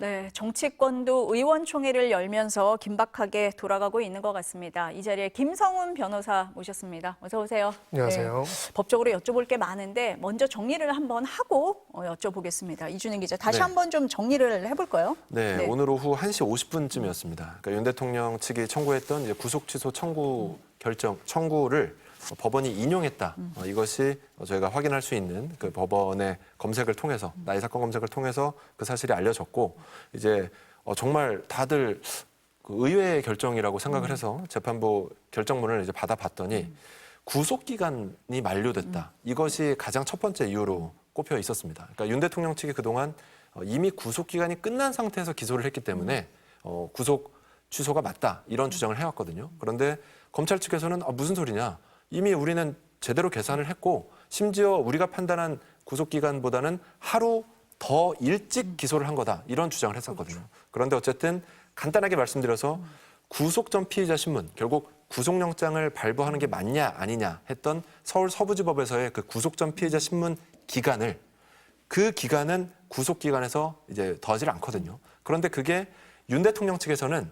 네, 정치권도 의원총회를 열면서 긴박하게 돌아가고 있는 것 같습니다. 이 자리에 김성훈 변호사 모셨습니다. 어서 오세요. 안녕하세요. 네, 법적으로 여쭤볼 게 많은데 먼저 정리를 한번 하고 여쭤보겠습니다. 이준희 기자, 다시 네. 한번 좀 정리를 해볼까요? 네, 오늘 오후 1시 50분쯤이었습니다. 그러니까 윤 대통령 측이 청구했던 이제 구속 취소 청구 결정 청구를 법원이 인용했다. 이것이 저희가 확인할 수 있는 그 법원의 검색을 통해서 나이 사건 검색을 통해서 그 사실이 알려졌고 이제 정말 다들 그 의외의 결정이라고 생각을 해서 재판부 결정문을 이제 받아봤더니 구속 기간이 만료됐다. 이것이 가장 첫 번째 이유로 꼽혀 있었습니다. 그러니까 윤 대통령 측이 그동안 이미 구속 기간이 끝난 상태에서 기소를 했기 때문에 구속 취소가 맞다 이런 주장을 해왔거든요. 그런데 검찰 측에서는 무슨 소리냐? 이미 우리는 제대로 계산을 했고 심지어 우리가 판단한 구속 기간보다는 하루 더 일찍 기소를 한 거다 이런 주장을 했었거든요. 그런데 어쨌든 간단하게 말씀드려서 구속 전 피의자 신문 결국 구속영장을 발부하는 게 맞냐 아니냐 했던 서울 서부지법에서의 그 구속 전 피의자 신문 기간을 그 기간은 구속 기간에서 이제 더하지 않거든요. 그런데 그게 윤 대통령 측에서는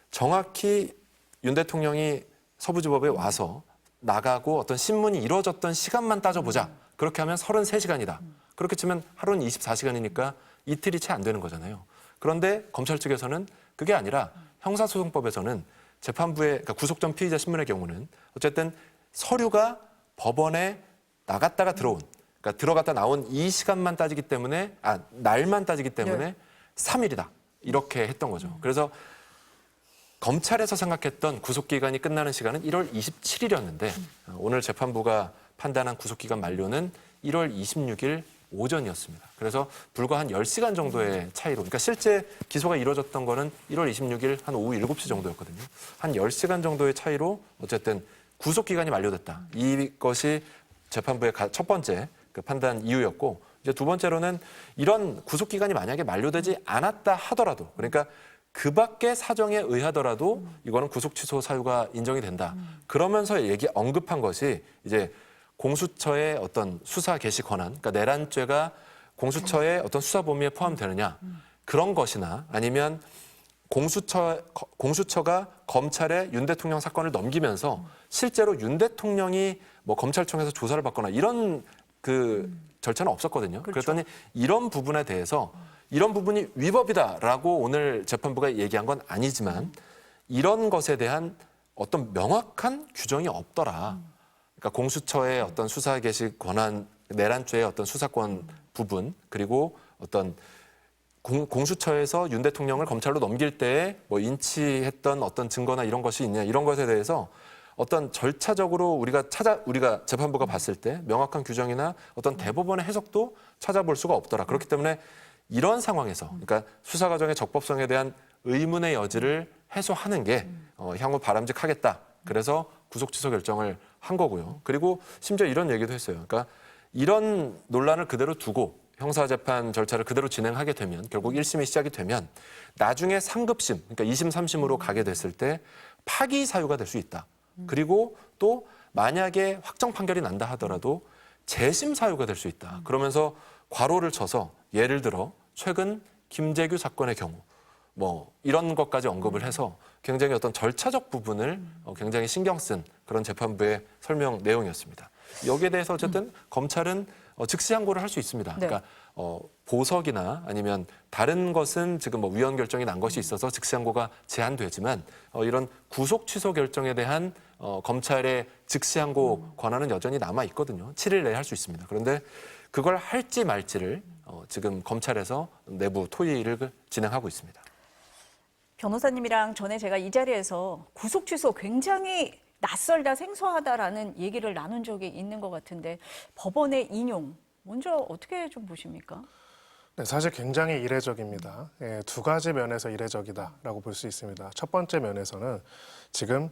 정확히 윤 대통령이 서부지법에 와서 나가고 어떤 신문이 이루어졌던 시간만 따져보자. 그렇게 하면 33시간이다. 그렇게 치면 하루는 24시간이니까 이틀이 채 안 되는 거잖아요. 그런데 검찰 측에서는 그게 아니라 형사소송법에서는 재판부의 그러니까 구속 전 피의자 신문의 경우는 어쨌든 서류가 법원에 나갔다가 들어온 그러니까 들어갔다 나온 이 시간만 따지기 때문에 날만 따지기 때문에 네. 3일이다. 이렇게 했던 거죠. 그래서 검찰에서 생각했던 구속기간이 끝나는 시간은 1월 27일이었는데 오늘 재판부가 판단한 구속기간 만료는 1월 26일 오전이었습니다. 그래서 불과 한 10시간 정도의 차이로 그러니까 실제 기소가 이루어졌던 거는 1월 26일 한 오후 7시 정도였거든요. 한 10시간 정도의 차이로 어쨌든 구속기간이 만료됐다. 이것이 재판부의 첫 번째 그 판단 이유였고 이제 두 번째로는 이런 구속기간이 만약에 만료되지 않았다 하더라도 그러니까 그 밖의 사정에 의하더라도 이거는 구속 취소 사유가 인정이 된다. 그러면서 언급한 것이 이제 공수처의 어떤 수사 개시 권한, 그러니까 내란죄가 공수처의 어떤 수사 범위에 포함되느냐 그런 것이나 아니면 공수처가 검찰에 윤 대통령 사건을 넘기면서 실제로 윤 대통령이 뭐 검찰청에서 조사를 받거나 이런 그 절차는 없었거든요. 그렇죠. 그랬더니 이런 부분에 대해서 이런 부분이 위법이다라고 오늘 재판부가 얘기한 건 아니지만 이런 것에 대한 어떤 명확한 규정이 없더라. 그러니까 공수처의 어떤 수사 개시 권한, 내란죄의 어떤 수사권 부분 그리고 어떤 공수처에서 윤 대통령을 검찰로 넘길 때에 뭐 인치했던 어떤 증거나 이런 것이 있냐 이런 것에 대해서 어떤 절차적으로 우리가 재판부가 봤을 때 명확한 규정이나 어떤 대법원의 해석도 찾아볼 수가 없더라. 그렇기 때문에 이런 상황에서 그러니까 수사 과정의 적법성에 대한 의문의 여지를 해소하는 게 향후 바람직하겠다. 그래서 구속 취소 결정을 한 거고요. 그리고 심지어 이런 얘기도 했어요. 그러니까 이런 논란을 그대로 두고 형사재판 절차를 그대로 진행하게 되면 결국 1심이 시작이 되면 나중에 상급심, 그러니까 2심, 3심으로 가게 됐을 때 파기 사유가 될 수 있다. 그리고 또 만약에 확정 판결이 난다 하더라도 재심 사유가 될 수 있다. 그러면서 괄호를 쳐서 예를 들어 최근 김재규 사건의 경우 뭐 이런 것까지 언급을 해서 굉장히 어떤 절차적 부분을 굉장히 신경 쓴 그런 재판부의 설명 내용이었습니다. 여기에 대해서 어쨌든 검찰은 즉시 항고를 할 수 있습니다. 네. 그러니까 보석이나 아니면 다른 것은 지금 뭐 위헌 결정이 난 것이 있어서 즉시 항고가 제한되지만 이런 구속 취소 결정에 대한 검찰의 즉시 항고 권한은 여전히 남아 있거든요. 7일 내에 할 수 있습니다. 그런데 그걸 할지 말지를 지금 검찰에서 내부 토의를 진행하고 있습니다. 변호사님이랑 전에 제가 이 자리에서 구속 취소 굉장히 낯설다 생소하다라는 얘기를 나눈 적이 있는 것 같은데 법원의 인용 먼저 어떻게 좀 보십니까? 네, 사실 굉장히 이례적입니다. 두 가지 면에서 이례적이다라고 볼 수 있습니다. 첫 번째 면에서는 지금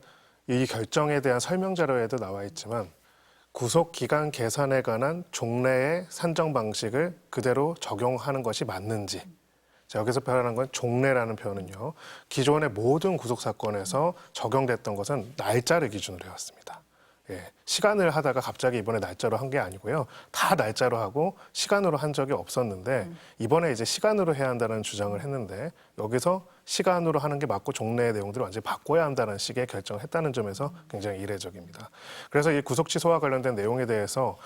이 결정에 대한 설명 자료에도 나와 있지만 구속 기간 계산에 관한 종래의 산정 방식을 그대로 적용하는 것이 맞는지. 자, 여기서 표현한 건 종래라는 표현은요. 기존의 모든 구속 사건에서 적용됐던 것은 날짜를 기준으로 해왔습니다. 시간을 하다가 갑자기 이번에 날짜로 한 게 아니고요. 다 날짜로 하고 시간으로 한 적이 없었는데 이번에 이제 시간으로 해야 한다는 주장을 했는데 여기서 시간으로 하는 게 맞고 종래의 내용들을 완전히 바꿔야 한다는 식의 결정을 했다는 점에서 굉장히 이례적입니다. 그래서 이 구속 취소와 관련된 내용에 대해서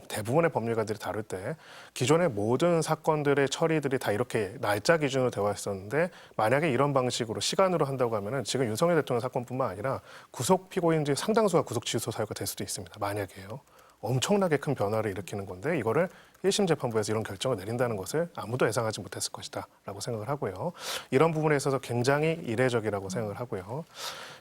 대부분의 법률가들이 다룰 때 기존의 모든 사건들의 처리들이 다 이렇게 날짜 기준으로 되어 있었는데 만약에 이런 방식으로 시간으로 한다고 하면은 지금 윤석열 대통령 사건뿐만 아니라 구속 피고인들이 상당수가 구속 취소 사유가 될 수도 있습니다. 만약에요. 엄청나게 큰 변화를 일으키는 건데 이거를 1심 재판부에서 이런 결정을 내린다는 것을 아무도 예상하지 못했을 것이다 라고 생각을 하고요. 이런 부분에 있어서 굉장히 이례적이라고 생각을 하고요.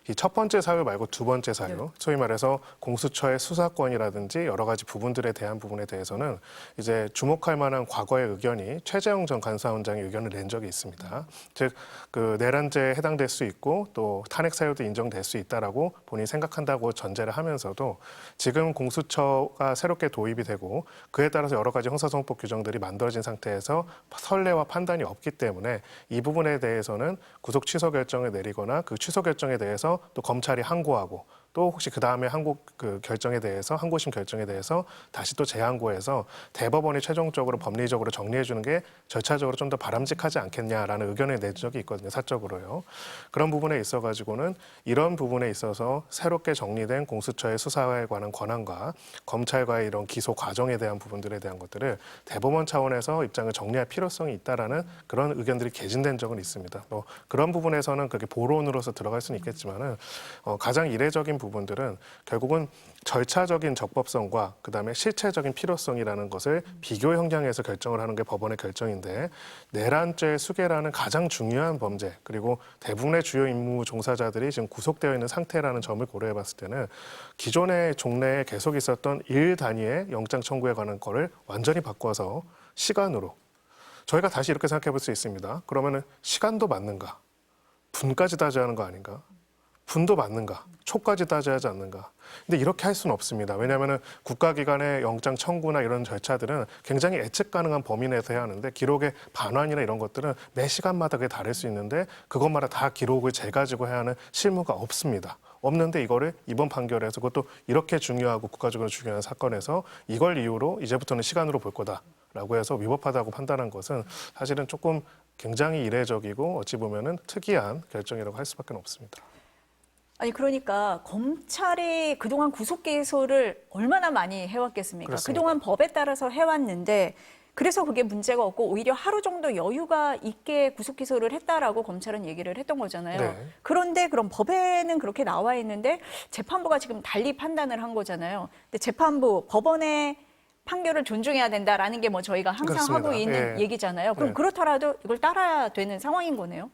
이 첫 번째 사유 말고 두 번째 사유, 소위 말해서 공수처의 수사권이라든지 여러 가지 부분들에 대한 부분에 대해서는 이제 주목할 만한 과거의 의견이 최재형 전 감사원장이 의견을 낸 적이 있습니다. 즉, 그 내란죄에 해당될 수 있고 또 탄핵 사유도 인정될 수 있다라고 본인이 생각한다고 전제를 하면서도 지금 공수처가 새롭게 도입이 되고 그에 따라서 여러 가지 형사소송법 규정들이 만들어진 상태에서 선례와 판단이 없기 때문에 이 부분에 대해서는 구속 취소 결정을 내리거나 그 취소 결정에 대해서 또 검찰이 항고하고 또 혹시 그 다음에 결정에 대해서 항고심 결정에 대해서 다시 또 재항고해서 대법원이 최종적으로 법리적으로 정리해 주는 게 절차적으로 좀 더 바람직하지 않겠냐라는 의견을 낸 적이 있거든요. 사적으로요. 그런 부분에 있어 가지고는 이런 부분에 있어서 새롭게 정리된 공수처의 수사에 관한 권한과 검찰과의 이런 기소 과정에 대한 부분들에 대한 것들을 대법원 차원에서 입장을 정리할 필요성이 있다라는 그런 의견들이 개진된 적은 있습니다. 뭐 그런 부분에서는 그게 보론으로서 들어갈 수는 있겠지만은 가장 이례적인 부분들은 결국은 절차적인 적법성과 그다음에 실체적인 필요성이라는 것을 비교 형량에서 결정을 하는 게 법원의 결정인데 내란죄 수괴라는 가장 중요한 범죄 그리고 대부분의 주요 임무 종사자들이 지금 구속되어 있는 상태라는 점을 고려해 봤을 때는 기존의 종래에 계속 있었던 일 단위의 영장 청구에 관한 거를 완전히 바꿔서 시간으로 저희가 다시 이렇게 생각해 볼 수 있습니다. 그러면은 시간도 맞는가? 분까지 따져야 하는 거 아닌가? 분도 맞는가? 초까지 따져야 하지 않는가? 근데 이렇게 할 수는 없습니다. 왜냐하면 국가기관의 영장 청구나 이런 절차들은 굉장히 예측 가능한 범위 내에서 해야 하는데 기록의 반환이나 이런 것들은 매 시간마다 그게 다를 수 있는데 그것마다 다 기록을 재가지고 해야 하는 실무가 없습니다. 없는데 이거를 이번 판결에서 그것도 이렇게 중요하고 국가적으로 중요한 사건에서 이걸 이유로 이제부터는 시간으로 볼 거다라고 해서 위법하다고 판단한 것은 사실은 조금 굉장히 이례적이고 어찌 보면은 특이한 결정이라고 할 수밖에 없습니다. 아니 그러니까 검찰이 그동안 구속 기소를 얼마나 많이 해왔겠습니까? 그렇습니다. 그동안 법에 따라서 해왔는데 그래서 그게 문제가 없고 오히려 하루 정도 여유가 있게 구속 기소를 했다라고 검찰은 얘기를 했던 거잖아요. 네. 그런데 그럼 법에는 그렇게 나와 있는데 재판부가 지금 달리 판단을 한 거잖아요. 근데 재판부, 법원의 판결을 존중해야 된다라는 게 뭐 저희가 항상 그렇습니다. 하고 있는 예. 얘기잖아요. 그럼 네. 그렇더라도 이걸 따라야 되는 상황인 거네요.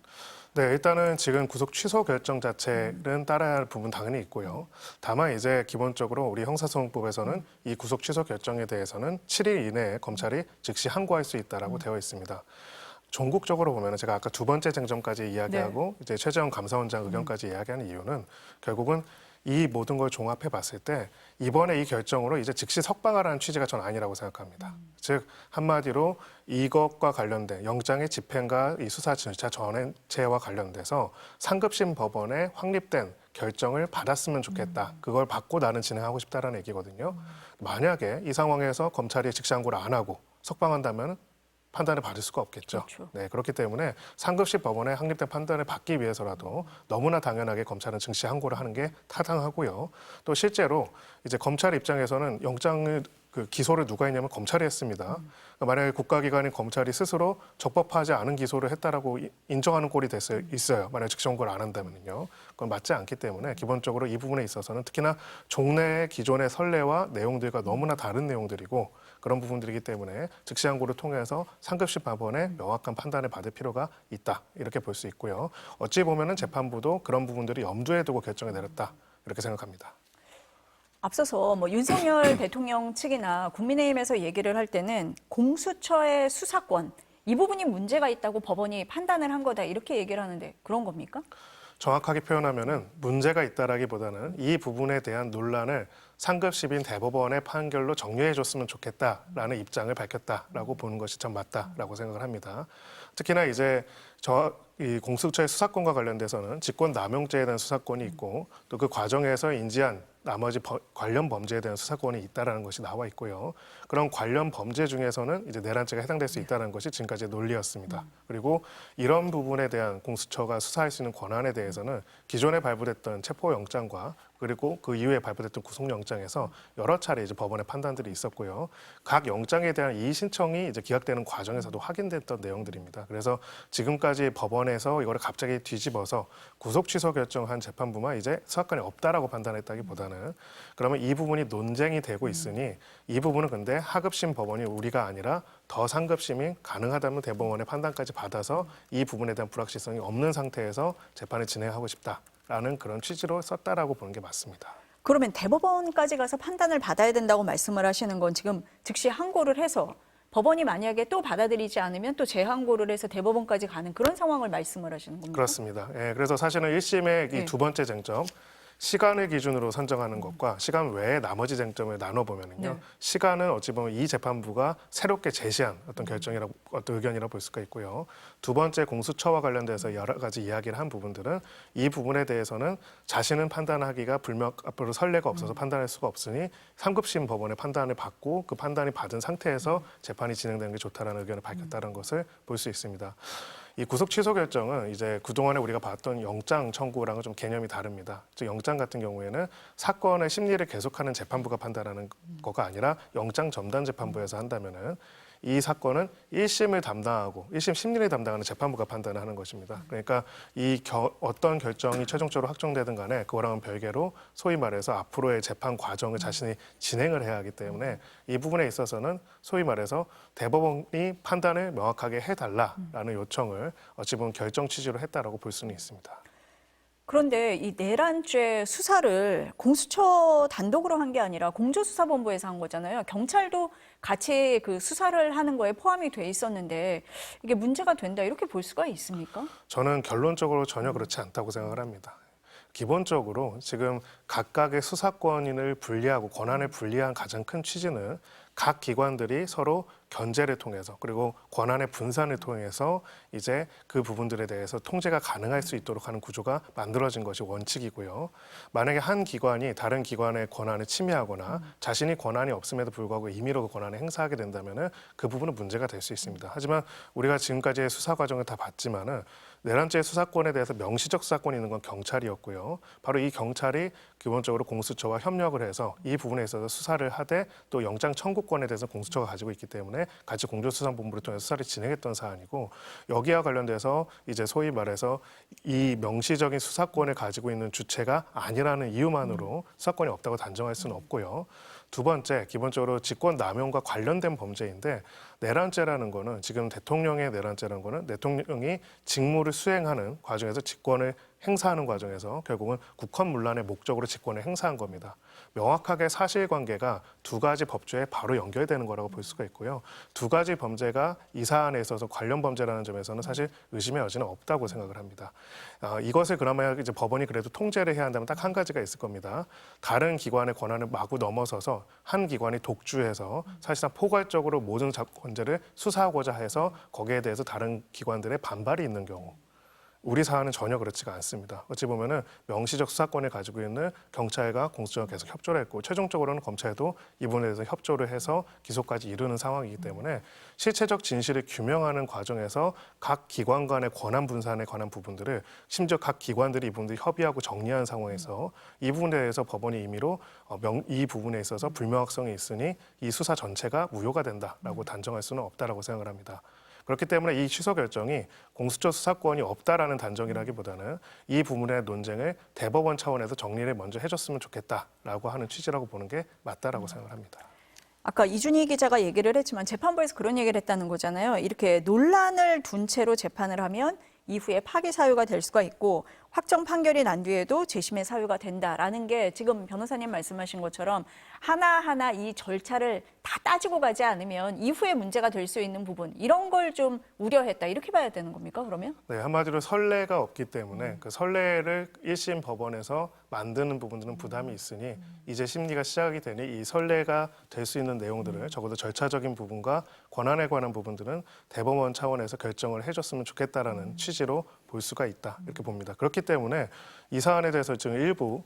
네, 일단은 지금 구속 취소 결정 자체는 따라야 할 부분 당연히 있고요. 다만 이제 기본적으로 우리 형사소송법에서는 이 구속 취소 결정에 대해서는 7일 이내에 검찰이 즉시 항고할 수 있다라고 되어 있습니다. 전국적으로 보면 제가 아까 두 번째 쟁점까지 이야기하고 이제 최재형 감사원장 의견까지 이야기하는 이유는 결국은 이 모든 걸 종합해 봤을 때 이번에 이 결정으로 이제 즉시 석방하라는 취지가 전 아니라고 생각합니다. 즉 한마디로 이것과 관련된 영장의 집행과 이 수사 절차 전체와 관련돼서 상급심 법원에 확립된 결정을 받았으면 좋겠다. 그걸 받고 나는 진행하고 싶다라는 얘기거든요. 만약에 이 상황에서 검찰이 즉시 항고를 안 하고 석방한다면 판단을 받을 수가 없겠죠. 그렇죠. 네, 그렇기 때문에 상급심 법원에 확립된 판단을 받기 위해서라도 너무나 당연하게 검찰은 즉시 항고를 하는 게 타당하고요. 또 실제로 이제 검찰 입장에서는 영장을 기소를 누가 했냐면 검찰이 했습니다. 그러니까 만약에 국가기관인 검찰이 스스로 적법하지 않은 기소를 했다라고 인정하는 꼴이 있어요. 만약에 즉시 항고를 안 한다면요. 그건 맞지 않기 때문에 기본적으로 이 부분에 있어서는 특히나 종래의 기존의 선례와 내용들과 너무나 다른 내용들이고 그런 부분들이기 때문에 즉시 항고를 통해서 상급심 법원의 명확한 판단을 받을 필요가 있다. 이렇게 볼 수 있고요. 어찌 보면은 재판부도 그런 부분들을 염두에 두고 결정을 내렸다. 이렇게 생각합니다. 앞서서 뭐 윤석열 대통령 측이나 국민의힘에서 얘기를 할 때는 공수처의 수사권 이 부분이 문제가 있다고 법원이 판단을 한 거다 이렇게 얘기를 하는데 그런 겁니까? 정확하게 표현하면은 문제가 있다라기보다는 이 부분에 대한 논란을 상급심인 대법원의 판결로 정리해 줬으면 좋겠다라는 입장을 밝혔다라고 보는 것이 참 맞다라고 생각을 합니다. 특히나 이제 이 공수처의 수사권과 관련돼서는 직권남용죄에 대한 수사권이 있고 또 그 과정에서 인지한 나머지 관련 범죄에 대한 수사권이 있다라는 것이 나와 있고요. 그런 관련 범죄 중에서는 이제 내란죄가 해당될 수 있다는 것이 지금까지의 논리였습니다. 그리고 이런 부분에 대한 공수처가 수사할 수 있는 권한에 대해서는 기존에 발부됐던 체포영장과 그리고 그 이후에 발부됐던 구속영장에서 여러 차례 이제 법원의 판단들이 있었고요. 각 영장에 대한 이의 신청이 이제 기각되는 과정에서도 확인됐던 내용들입니다. 그래서 지금까지 법원에서 이거를 갑자기 뒤집어서 구속 취소 결정한 재판부만 이제 수사권이 없다라고 판단했다기보다는 그러면 이 부분이 논쟁이 되고 있으니 이 부분은 근데 하급심 법원이 우리가 아니라 더 상급심이 가능하다면 대법원의 판단까지 받아서 이 부분에 대한 불확실성이 없는 상태에서 재판을 진행하고 싶다라는 그런 취지로 썼다라고 보는 게 맞습니다. 그러면 대법원까지 가서 판단을 받아야 된다고 말씀을 하시는 건 지금 즉시 항고를 해서 법원이 만약에 또 받아들이지 않으면 또 재항고를 해서 대법원까지 가는 그런 상황을 말씀을 하시는 겁니까? 그렇습니다. 예, 그래서 사실은 1심의 이 두 번째 쟁점 시간을 기준으로 선정하는 것과 시간 외에 나머지 쟁점을 나눠보면요. 네. 시간은 어찌 보면 이 재판부가 새롭게 제시한 어떤 결정이라고 어떤 의견이라고 볼 수가 있고요. 두 번째 공수처와 관련돼서 여러 가지 이야기를 한 부분들은 이 부분에 대해서는 자신은 판단하기가 앞으로 선례가 없어서 판단할 수가 없으니 3급심 법원의 판단을 받고 그 판단이 받은 상태에서 재판이 진행되는 게 좋다라는 의견을 밝혔다는 것을 볼 수 있습니다. 이 구속 취소 결정은 이제 그동안에 우리가 봤던 영장 청구랑은 좀 개념이 다릅니다. 즉 영장 같은 경우에는 사건의 심리를 계속하는 재판부가 판단하는 거가 아니라 영장 전담 재판부에서 한다면은 이 사건은 1심을 담당하고 1심 심리를 담당하는 재판부가 판단을 하는 것입니다. 그러니까 어떤 결정이 최종적으로 확정되든 간에 그거랑은 별개로 소위 말해서 앞으로의 재판 과정을 자신이 진행을 해야 하기 때문에 이 부분에 있어서는 소위 말해서 대법원이 판단을 명확하게 해달라라는 요청을 어찌 보면 결정 취지로 했다라고 볼 수는 있습니다. 그런데 이 내란죄 수사를 공수처 단독으로 한 게 아니라 공조수사본부에서 한 거잖아요. 경찰도 같이 그 수사를 하는 거에 포함이 돼 있었는데 이게 문제가 된다 이렇게 볼 수가 있습니까? 저는 결론적으로 전혀 그렇지 않다고 생각을 합니다. 기본적으로 지금 각각의 수사권을 분리하고 권한을 분리한 가장 큰 취지는 각 기관들이 서로 견제를 통해서 그리고 권한의 분산을 통해서 이제 그 부분들에 대해서 통제가 가능할 수 있도록 하는 구조가 만들어진 것이 원칙이고요. 만약에 한 기관이 다른 기관의 권한을 침해하거나 자신이 권한이 없음에도 불구하고 임의로 그 권한을 행사하게 된다면은 그 부분은 문제가 될 수 있습니다. 하지만 우리가 지금까지의 수사 과정을 다 봤지만은 내란죄 수사권에 대해서 명시적 수사권이 있는 건 경찰이었고요. 바로 이 경찰이 기본적으로 공수처와 협력을 해서 이 부분에 있어서 수사를 하되 또 영장 청구권에 대해서 공수처가 가지고 있기 때문에 같이 공조수사본부를 통해서 수사를 진행했던 사안이고 여기와 관련돼서 이제 소위 말해서 이 명시적인 수사권을 가지고 있는 주체가 아니라는 이유만으로 수사권이 없다고 단정할 수는 없고요. 두 번째, 기본적으로 직권남용과 관련된 범죄인데 내란죄라는 거는 지금 대통령의 내란죄라는 거는 대통령이 직무를 수행하는 과정에서 직권을 행사하는 과정에서 결국은 국헌문란의 목적으로 직권을 행사한 겁니다. 명확하게 사실관계가 두 가지 법조에 바로 연결되는 거라고 볼 수가 있고요. 두 가지 범죄가 이 사안에 있어서 관련 범죄라는 점에서는 사실 의심의 여지는 없다고 생각을 합니다. 이것을 그나마 이제 법원이 그래도 통제를 해야 한다면 딱 한 가지가 있을 겁니다. 다른 기관의 권한을 마구 넘어서서 한 기관이 독주해서 사실상 포괄적으로 모든 문제를 수사하고자 해서 거기에 대해서 다른 기관들의 반발이 있는 경우 우리 사안은 전혀 그렇지가 않습니다. 어찌 보면은 명시적 수사권을 가지고 있는 경찰과 공수처가 계속 협조를 했고 최종적으로는 검찰도 이 부분에 대해서 협조를 해서 기소까지 이르는 상황이기 때문에 실체적 진실을 규명하는 과정에서 각 기관 간의 권한 분산에 관한 부분들을 심지어 각 기관들이 이 부분들이 협의하고 정리한 상황에서 이 부분에 대해서 법원이 임의로 이 부분에 있어서 불명확성이 있으니 이 수사 전체가 무효가 된다라고 단정할 수는 없다라고 생각을 합니다. 그렇기 때문에 이 취소 결정이 공수처 수사권이 없다라는 단정이라기보다는 이 부분의 논쟁을 대법원 차원에서 정리를 먼저 해줬으면 좋겠다라고 하는 취지라고 보는 게 맞다라고 생각을 합니다. 아까 이준희 기자가 얘기를 했지만 재판부에서 그런 얘기를 했다는 거잖아요. 이렇게 논란을 둔 채로 재판을 하면 이후에 파기 사유가 될 수가 있고 확정 판결이 난 뒤에도 재심의 사유가 된다라는 게 지금 변호사님 말씀하신 것처럼 하나하나 이 절차를 다 따지고 가지 않으면 이후에 문제가 될 수 있는 부분 이런 걸 좀 우려했다 이렇게 봐야 되는 겁니까 그러면? 네, 한마디로 선례가 없기 때문에 그 선례를 1심 법원에서 만드는 부분들은 부담이 있으니 이제 심리가 시작이 되니 이 선례가 될 수 있는 내용들을 적어도 절차적인 부분과 권한에 관한 부분들은 대법원 차원에서 결정을 해줬으면 좋겠다라는 취지로 볼 수가 있다 이렇게 봅니다. 그렇기 때문에 이 사안에 대해서 지금 일부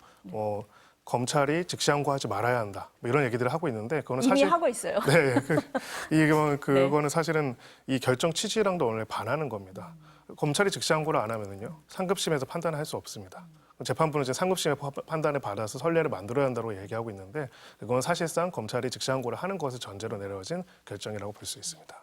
검찰이 즉시항고하지 말아야 한다 뭐 이런 얘기들을 하고 있는데 그거는 이미 사실 하고 있어요. 네, 그거는 사실은 이 결정 취지랑도 원래 반하는 겁니다. 검찰이 즉시항고를 안 하면은요 상급심에서 판단을 할 수 없습니다. 재판부는 이제 상급심의 판단을 받아서 선례를 만들어야 한다고 얘기하고 있는데 그건 사실상 검찰이 즉시항고를 하는 것을 전제로 내려진 결정이라고 볼 수 있습니다.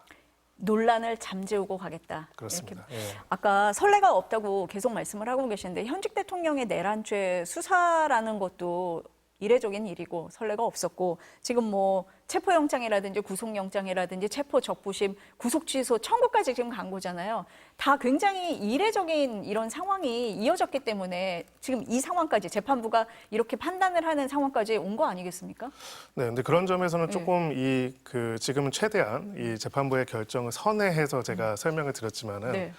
논란을 잠재우고 가겠다. 그렇습니다. 이렇게. 예. 아까 선례가 없다고 계속 말씀을 하고 계시는데 현직 대통령의 내란죄 수사라는 것도 이례적인 일이고 선례가 없었고 지금 뭐 체포영장이라든지 구속영장이라든지 체포적부심, 구속취소 청구까지 지금 간 거잖아요. 다 굉장히 이례적인 이런 상황이 이어졌기 때문에 지금 이 상황까지 재판부가 이렇게 판단을 하는 상황까지 온 거 아니겠습니까? 네, 근데 그런 점에서는 조금 지금은 최대한 이 재판부의 결정을 선회해서 제가 설명을 드렸지만은 네.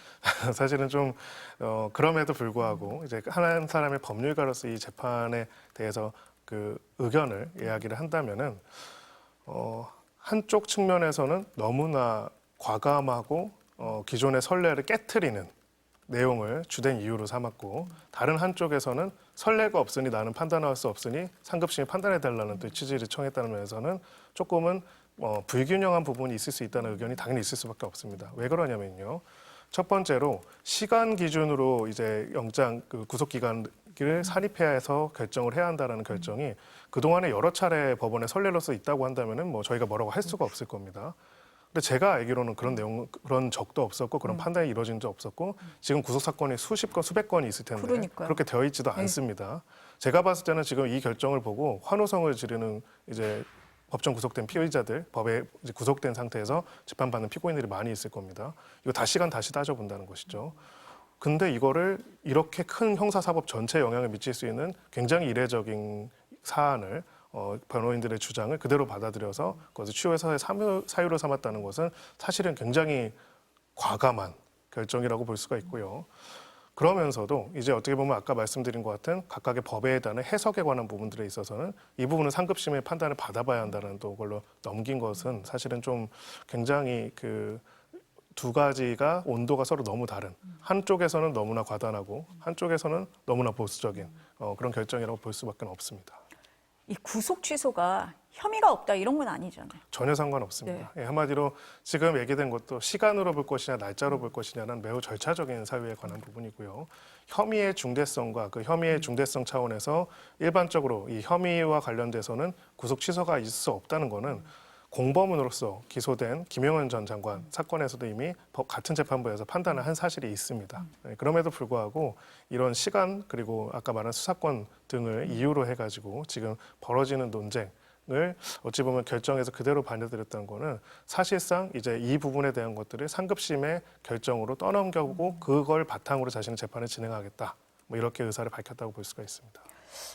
사실은 좀 그럼에도 불구하고 이제 한 사람의 법률가로서 이 재판에 대해서 그 의견을 이야기를 한다면은 한쪽 측면에서는 너무나 과감하고 기존의 선례를 깨트리는 내용을 주된 이유로 삼았고 다른 한쪽에서는 선례가 없으니 나는 판단할 수 없으니 상급심이 판단해달라는 또 취지를 청했다는 면에서는 조금은 불균형한 부분이 있을 수 있다는 의견이 당연히 있을 수밖에 없습니다. 왜 그러냐면요. 첫 번째로 시간 기준으로 이제 영장 구속 기간을 산입해서 결정을 해야 한다는 결정이 그동안에 여러 차례 법원에 선례로서 있다고 한다면은 뭐 저희가 뭐라고 할 수가 없을 겁니다. 근데 제가 알기로는 그런 적도 없었고 그런 판단이 이루어진 적 없었고 지금 구속 사건이 수십 건, 수백 건이 있을 텐데 그러니까요. 그렇게 되어 있지도 않습니다. 제가 봤을 때는 지금 이 결정을 보고 환호성을 지르는 이제 법정 구속된 피의자들, 법에 이제 구속된 상태에서 재판받는 피고인들이 많이 있을 겁니다. 이거 다시 따져본다는 것이죠. 근데 이거를 이렇게 큰 형사사법 전체에 영향을 미칠 수 있는 굉장히 이례적인 사안을 변호인들의 주장을 그대로 받아들여서 그것을 추후의 사유로 삼았다는 것은 사실은 굉장히 과감한 결정이라고 볼 수가 있고요. 그러면서도 이제 어떻게 보면 아까 말씀드린 것 같은 각각의 법에 대한 해석에 관한 부분들에 있어서는 이 부분은 상급심의 판단을 받아봐야 한다는 또 걸로 넘긴 것은 사실은 좀 굉장히 두 가지가 온도가 서로 너무 다른 한쪽에서는 너무나 과단하고 한쪽에서는 너무나 보수적인 그런 결정이라고 볼 수밖에 없습니다. 이 구속 취소가 혐의가 없다 이런 건 아니잖아요. 전혀 상관없습니다. 예, 한마디로 지금 얘기된 것도 시간으로 볼 것이냐 날짜로 볼 것이냐는 매우 절차적인 사유에 관한 부분이고요. 혐의의 중대성과 그 혐의의 중대성 차원에서 일반적으로 이 혐의와 관련돼서는 구속 취소가 있을 수 없다는 거는 공범으로서 기소된 김용현 전 장관 사건에서도 이미 같은 재판부에서 판단을 한 사실이 있습니다. 그럼에도 불구하고 이런 시간 그리고 아까 말한 수사권 등을 이유로 해가지고 지금 벌어지는 논쟁을 어찌 보면 결정해서 그대로 반려드렸다는 거는 사실상 이제 이 부분에 대한 것들을 상급심의 결정으로 떠넘겨보고 그걸 바탕으로 자신의 재판을 진행하겠다. 뭐 이렇게 의사를 밝혔다고 볼 수가 있습니다.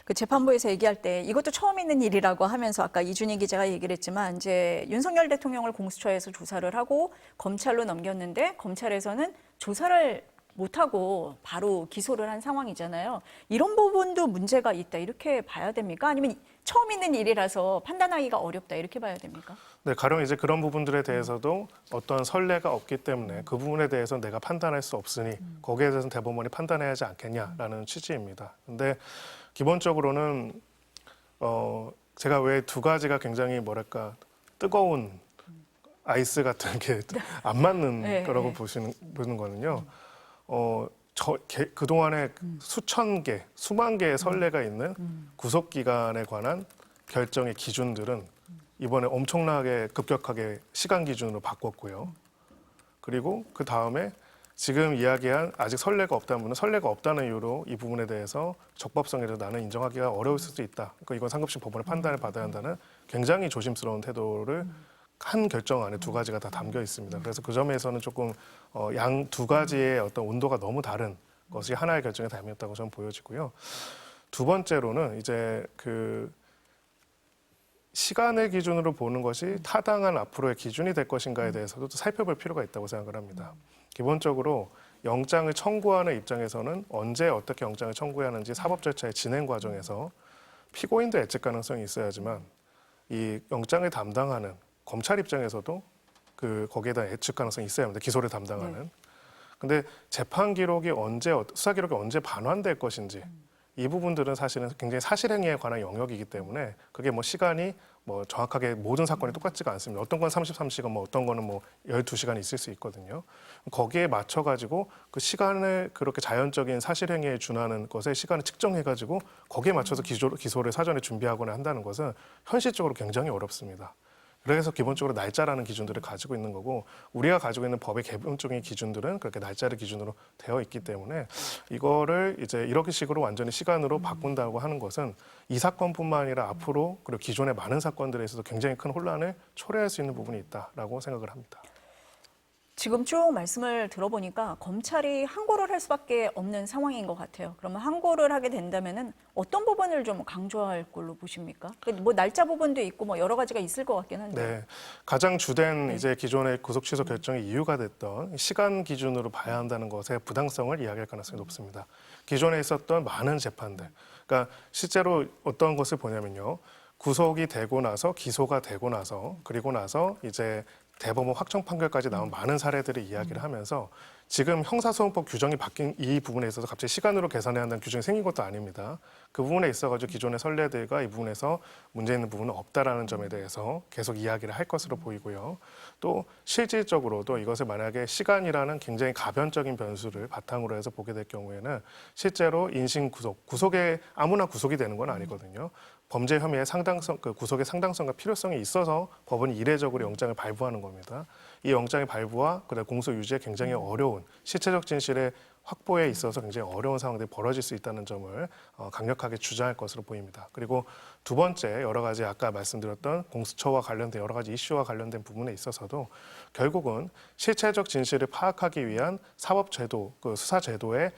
그 재판부에서 얘기할 때 이것도 처음 있는 일이라고 하면서 아까 이준희 기자가 얘기를 했지만 이제 윤석열 대통령을 공수처에서 조사를 하고 검찰로 넘겼는데 검찰에서는 조사를 못하고 바로 기소를 한 상황이잖아요. 이런 부분도 문제가 있다 이렇게 봐야 됩니까? 아니면 처음 있는 일이라서 판단하기가 어렵다 이렇게 봐야 됩니까? 네, 가령 이제 그런 부분들에 대해서도 어떤 선례가 없기 때문에 그 부분에 대해서는 내가 판단할 수 없으니 거기에 대해서는 대법원이 판단해야 하지 않겠냐라는 취지입니다. 근데 기본적으로는 제가 왜 두 가지가 굉장히 뭐랄까 뜨거운 아이스 같은 게 안 맞는 거라고 보는 거는요. 그동안에 수천 개, 수만 개의 선례가 있는 구속 기간에 관한 결정의 기준들은 이번에 엄청나게 급격하게 시간 기준으로 바꿨고요. 그리고 그 다음에 지금 이야기한 아직 선례가 없다는 분은 선례가 없다는 이유로 이 부분에 대해서 적법성에 대해서 나는 인정하기가 어려울 수도 있다. 그러니까 이건 상급심 법원의 판단을 받아야 한다는 굉장히 조심스러운 태도를 한 결정 안에 두 가지가 다 담겨 있습니다. 그래서 그 점에서는 조금 양 두 가지의 어떤 온도가 너무 다른 것이 하나의 결정에 담겼다고 저는 보여지고요. 두 번째로는 이제 그 시간을 기준으로 보는 것이 타당한 앞으로의 기준이 될 것인가에 대해서도 또 살펴볼 필요가 있다고 생각을 합니다. 기본적으로 영장을 청구하는 입장에서는 언제 어떻게 영장을 청구해야 하는지 사법 절차의 진행 과정에서 피고인도 예측 가능성이 있어야지만 이 영장을 담당하는 검찰 입장에서도 거기에 대한 예측 가능성이 있어야 합니다. 기소를 담당하는. 근데 재판 기록이 수사 기록이 언제 반환될 것인지 이 부분들은 사실은 굉장히 사실행위에 관한 영역이기 때문에 그게 뭐 시간이 뭐 정확하게 모든 사건이 똑같지가 않습니다. 어떤 건 33시간, 뭐 어떤 거는 뭐 12시간이 있을 수 있거든요. 거기에 맞춰가지고 그 시간을 그렇게 자연적인 사실행위에 준하는 것에 시간을 측정해가지고 거기에 맞춰서 기소를 사전에 준비하거나 한다는 것은 현실적으로 굉장히 어렵습니다. 그래서 기본적으로 날짜라는 기준들을 가지고 있는 거고 우리가 가지고 있는 법의 기본적인 기준들은 그렇게 날짜를 기준으로 되어 있기 때문에 이거를 이제 이렇게 식으로 완전히 시간으로 바꾼다고 하는 것은 이 사건뿐만 아니라 앞으로 그리고 기존의 많은 사건들에 있어서 굉장히 큰 혼란을 초래할 수 있는 부분이 있다라고 생각을 합니다. 지금 쭉 말씀을 들어보니까 검찰이 항고를 할 수밖에 없는 상황인 것 같아요. 그러면 항고를 하게 된다면은 어떤 부분을 좀 강조할 걸로 보십니까? 뭐 날짜 부분도 있고 뭐 여러 가지가 있을 것 같긴 한데. 네, 가장 주된 이제 기존의 구속 취소 결정의 이유가 됐던 시간 기준으로 봐야 한다는 것의 부당성을 이야기할 가능성이 높습니다. 기존에 있었던 많은 재판들, 그러니까 실제로 어떤 것을 보냐면요, 구속이 되고 나서 기소가 되고 나서 그리고 나서 이제 대법원 확정 판결까지 나온 많은 사례들을 이야기를 하면서 지금 형사소송법 규정이 바뀐 이 부분에 있어서 갑자기 시간으로 계산해야 한다는 규정이 생긴 것도 아닙니다. 그 부분에 있어가지고 기존의 선례들과 이 부분에서 문제 있는 부분은 없다라는 점에 대해서 계속 이야기를 할 것으로 보이고요. 또 실질적으로도 이것을 만약에 시간이라는 굉장히 가변적인 변수를 바탕으로 해서 보게 될 경우에는 실제로 인신 구속에 아무나 구속이 되는 건 아니거든요. 범죄 혐의의 상당성, 구속의 상당성과 필요성이 있어서 법원이 이례적으로 영장을 발부하는 겁니다. 이 영장의 발부와 그다음 공소 유지에 굉장히 어려운 실체적 진실의 확보에 있어서 굉장히 어려운 상황들이 벌어질 수 있다는 점을 강력하게 주장할 것으로 보입니다. 그리고 두 번째 여러 가지 아까 말씀드렸던 공수처와 관련된 여러 가지 이슈와 관련된 부분에 있어서도 결국은 실체적 진실을 파악하기 위한 사법제도, 그 수사제도의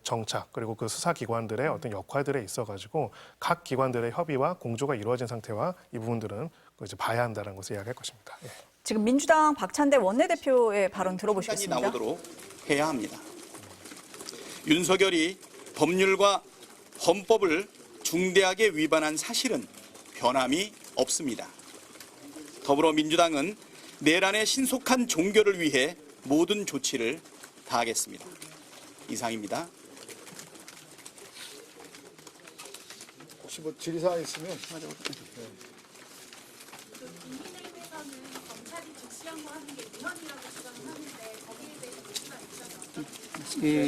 정착 그리고 그 수사기관들의 어떤 역할들에 있어가지고 각 기관들의 협의와 공조가 이루어진 상태와 이 부분들은 이제 봐야 한다는 것을 이야기할 것입니다. 예. 지금 민주당 박찬대 원내대표의 발언 들어보시겠습니다. 나오도록 해야 합니다. 윤석열이 법률과 헌법을 중대하게 위반한 사실은 변함이 없습니다. 더불어민주당은 내란의 신속한 종결을 위해 모든 조치를 다하겠습니다. 이상입니다. 혹시 뭐 질의사항 있으면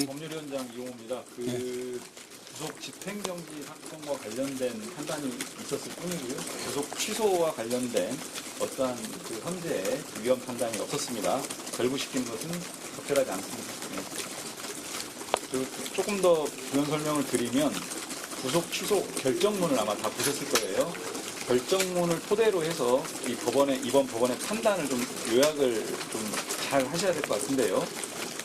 법률위원장 이용호입니다. 구속 집행정지 사건과 관련된 판단이 있었을 뿐이고요. 구속 취소와 관련된 어떠한 그 현재의 위헌 판단이 없었습니다. 결부시키는 것은 적절하지 않습니다. 조금 더 부연 설명을 드리면 구속 취소 결정문을 아마 다 보셨을 거예요. 결정문을 토대로 해서 이번 법원의 판단을 좀 요약을 좀 잘 하셔야 될 것 같은데요.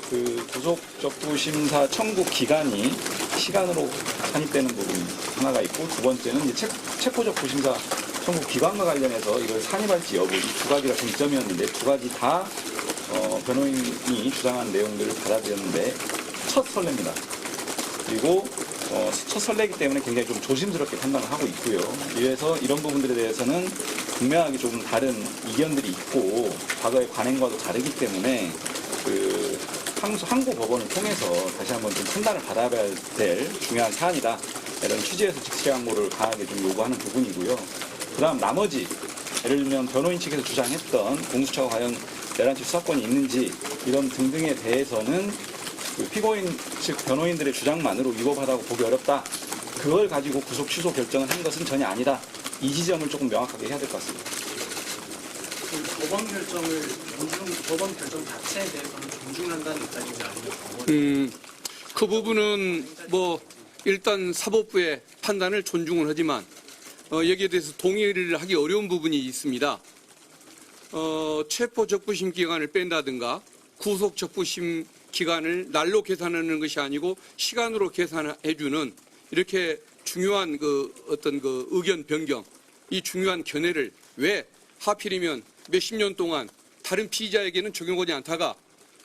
그 구속적부심사 청구 기간이 시간으로 산입되는 부분이 하나가 있고 두 번째는 이제 체포적부심사 청구 기간과 관련해서 이걸 산입할지 여부 이 두 가지가 쟁점이었는데 두 가지 다 변호인이 주장한 내용들을 받아들였는데 첫 선례입니다. 그리고 첫 선례이기 때문에 굉장히 좀 조심스럽게 판단을 하고 있고요. 이래서 이런 부분들에 대해서는 분명하게 조금 다른 이견들이 있고 과거의 관행과도 다르기 때문에 항고 법원을 통해서 다시 한번 좀 판단을 받아야 될 중요한 사안이다. 이런 취지에서 즉시 항고를 강하게 좀 요구하는 부분이고요. 그다음 나머지 예를 들면 변호인 측에서 주장했던 공수처가 과연 내란치 수사권이 있는지 이런 등등에 대해서는 피고인 즉 변호인들의 주장만으로 위법하다고 보기 어렵다. 그걸 가지고 구속 취소 결정을 한 것은 전혀 아니다. 이 지점을 조금 명확하게 해야 될 것 같습니다. 법원 결정 자체에 대해서는 존중한다는 입장인지 아니면 그 부분은 뭐 일단 사법부의 판단을 존중을 하지만 여기에 대해서 동의를 하기 어려운 부분이 있습니다. 체포 적부심 기간을 뺀다든가 구속 적부심 기간을 날로 계산하는 것이 아니고 시간으로 계산해주는 이렇게 중요한 어떤 의견 변경, 이 중요한 견해를 왜 하필이면 몇십 년 동안 다른 피의자에게는 적용하지 않다가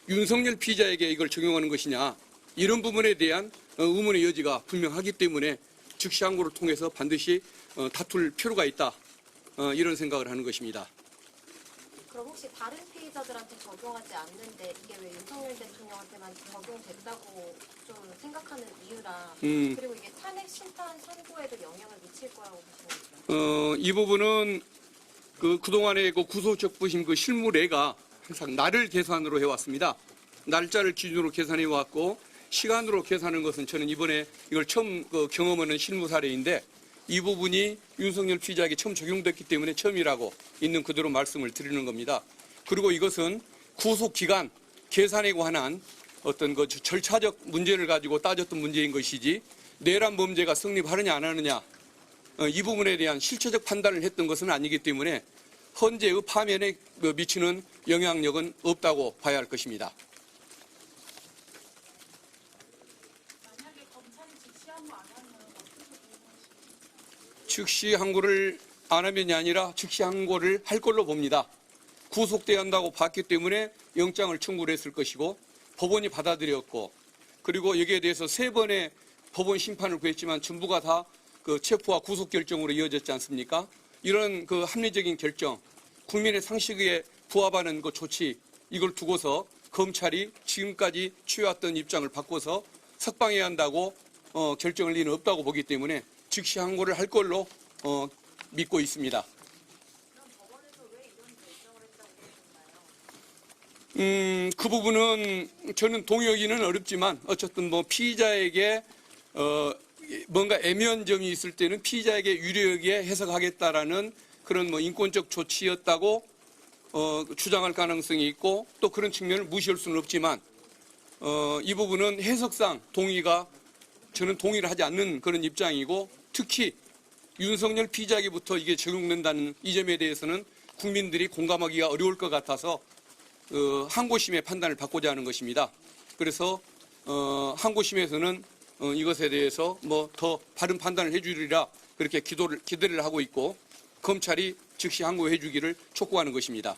윤석열 피의자에게 이걸 적용하는 것이냐, 이런 부분에 대한 의문의 여지가 분명하기 때문에 즉시 항고를 통해서 반드시 다툴 필요가 있다, 이런 생각을 하는 것입니다. 그럼 혹시 다른 피의자들한테 적용하지 않는데 이게 왜 윤석열 대통령한테만 적용된다고 좀 생각하는 이유랑 그리고 이게 탄핵 심판 선고에도 영향을 미칠 거라고 보시는 거죠? 이 부분은 그동안의 구속적부심 실무례가 항상 날을 계산으로 해왔습니다. 날짜를 기준으로 계산해왔고 시간으로 계산하는 것은 저는 이번에 이걸 처음 경험하는 실무 사례인데 이 부분이 윤석열 피의자에게 처음 적용됐기 때문에 처음이라고 있는 그대로 말씀을 드리는 겁니다. 그리고 이것은 구속기간 계산에 관한 어떤 절차적 문제를 가지고 따졌던 문제인 것이지 내란 범죄가 성립하느냐 안 하느냐 이 부분에 대한 실체적 판단을 했던 것은 아니기 때문에 헌재의 파면에 미치는 영향력은 없다고 봐야 할 것입니다. 즉시 항고를 안 하면이 아니라 즉시 항고를 할 걸로 봅니다. 구속돼야 한다고 봤기 때문에 영장을 청구를 했을 것이고 법원이 받아들였고 그리고 여기에 대해서 3번의 법원 심판을 구했지만 전부가 다 체포와 구속 결정으로 이어졌지 않습니까? 이런 합리적인 결정, 국민의 상식에 부합하는 조치 이걸 두고서 검찰이 지금까지 취해왔던 입장을 바꿔서 석방해야 한다고 결정할 리는 없다고 보기 때문에 즉시 항고를 할 걸로 믿고 있습니다. 그럼 법원에서 왜 이런 결정을 했다고 보시나요? 그 부분은 저는 동의하기는 어렵지만 어쨌든 피의자에게 뭔가 애매한 점이 있을 때는 피의자에게 유리하게 해석하겠다라는 그런 인권적 조치였다고 주장할 가능성이 있고 또 그런 측면을 무시할 수는 없지만 이 부분은 해석상 저는 동의를 하지 않는 그런 입장이고 특히 윤석열 피의자에게부터 이게 적용된다는 이 점에 대해서는 국민들이 공감하기가 어려울 것 같아서 항고심의 판단을 받고자 하는 것입니다. 그래서 항고심에서는 이것에 대해서 더 바른 판단을 해주리라 그렇게 기대를 하고 있고 검찰이 즉시 항고해 주기를 촉구하는 것입니다.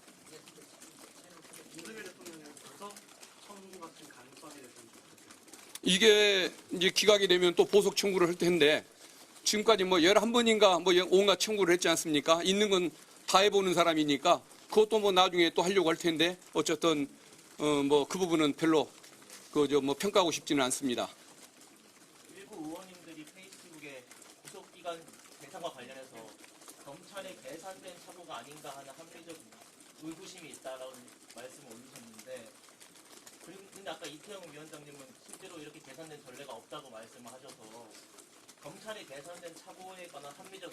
이게 이제 기각이 되면 또 보석 청구를 할 텐데 지금까지 11번인가 온갖 청구를 했지 않습니까? 있는 건 다 해보는 사람이니까 그것도 나중에 또 하려고 할 텐데 어쨌든 그 부분은 별로 평가하고 싶지는 않습니다. 일부 의원님들이 페이스북에 구속기간 계산과 관련해서 검찰의 계산된 사고가 아닌가 하는 합리적 의구심이 있다라는 말씀을 올리셨는데 근데 아까 이태영 위원장님은 실제로 이렇게 계산된 전례가 없다고 말씀을 하셔서 검찰이 계산된 사고에 관한 합리적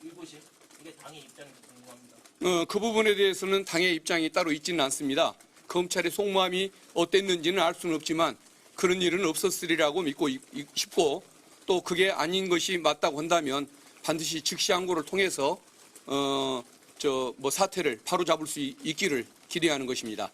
의구심 이게 당의 입장인지 궁금합니다. 그 부분에 대해서는 당의 입장이 따로 있지는 않습니다. 검찰의 속마음이 어땠는지는 알 수는 없지만 그런 일은 없었으리라고 믿고 싶고 또 그게 아닌 것이 맞다고 한다면 반드시 즉시 항고를 통해서 사태를 바로잡을 수 있기를 기대하는 것입니다.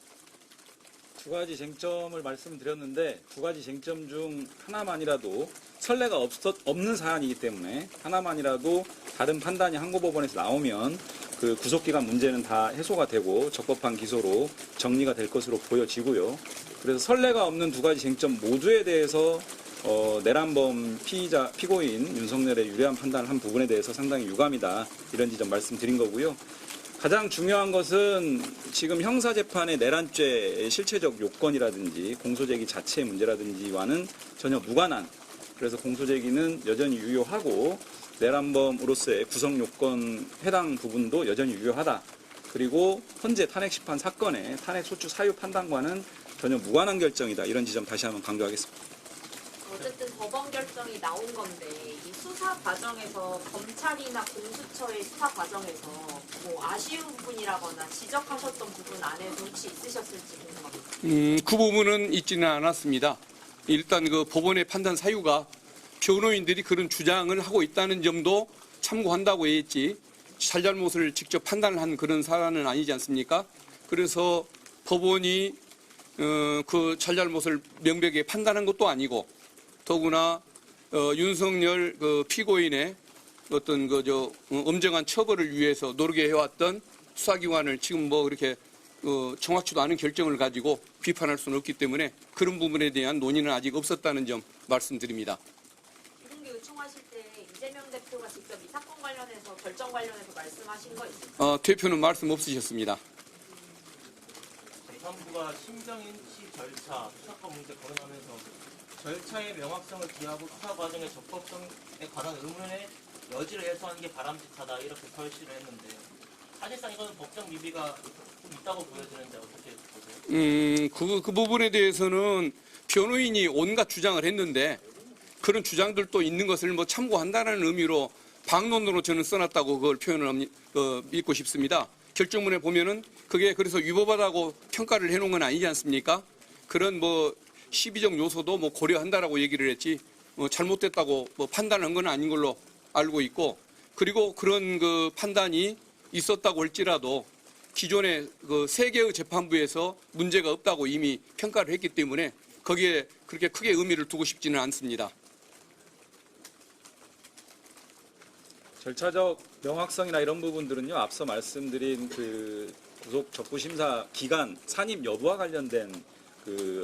두 가지 쟁점을 말씀드렸는데 두 가지 쟁점 중 하나만이라도 선례가 없는 사안이기 때문에 하나만이라도 다른 판단이 항고법원에서 나오면 그 구속기간 문제는 다 해소가 되고 적법한 기소로 정리가 될 것으로 보여지고요. 그래서 선례가 없는 두 가지 쟁점 모두에 대해서 내란범 피고인 윤석열의 유리한 판단을 한 부분에 대해서 상당히 유감이다 이런 지점 말씀드린 거고요. 가장 중요한 것은 지금 형사재판의 내란죄의 실체적 요건이라든지 공소제기 자체의 문제라든지와는 전혀 무관한 그래서 공소제기는 여전히 유효하고 내란범으로서의 구성요건 해당 부분도 여전히 유효하다. 그리고 현재 탄핵심판 사건의 탄핵소추 사유 판단과는 전혀 무관한 결정이다. 이런 지점 다시 한번 강조하겠습니다. 어쨌든 법원 결정이 나온 건데 이 수사 과정에서 검찰이나 공수처의 수사 과정에서 아쉬운 부분이라거나 지적하셨던 부분 안에서 혹시 있으셨을지 궁금합니다. 그 부분은 있지는 않았습니다. 일단 법원의 판단 사유가 변호인들이 그런 주장을 하고 있다는 점도 참고한다고 했지 잘잘못을 직접 판단을 한 그런 사안은 아니지 않습니까? 그래서 법원이 그 잘잘못을 명백하게 판단한 것도 아니고 더구나 윤석열 그 피고인의 어떤 엄정한 처벌을 위해서 노력해왔던 수사기관을 지금 뭐 그렇게 정확치도 않은 결정을 가지고 비판할 수는 없기 때문에 그런 부분에 대한 논의는 아직 없었다는 점 말씀드립니다. 비공개 요청하실 때 이재명 대표가 직접 이 사건 관련해서 결정 관련해서 말씀하신 거 있으세요? 대표는 말씀 없으셨습니다. 재판부가 심정인 시 절차, 수사권 문제 거론하면서 절차의 명확성을 기하고 수사 과정의 적법성에 관한 의문의 여지를 해소하는 게 바람직하다 이렇게 설치를 했는데 사실상 이건 법적 미비가 좀 있다고 보여지는데 어떻게 보세요? 그 부분에 대해서는 변호인이 온갖 주장을 했는데 그런 주장들도 있는 것을 뭐 참고한다는 의미로 방론으로 저는 써놨다고 그걸 표현을 믿고 싶습니다. 결정문에 보면은 그게 그래서 위법하다고 평가를 해놓은 건 아니지 않습니까? 그런 뭐 시비적 요소도 뭐 고려한다라고 얘기를 했지 뭐 잘못됐다고 뭐 판단한 건 아닌 걸로 알고 있고 그리고 그런 그 판단이 있었다고 할지라도 기존의 그 세 개의 재판부에서 문제가 없다고 이미 평가를 했기 때문에 거기에 그렇게 크게 의미를 두고 싶지는 않습니다. 절차적 명확성이나 이런 부분들은요, 앞서 말씀드린 그 구속 적부 심사 기간 산입 여부와 관련된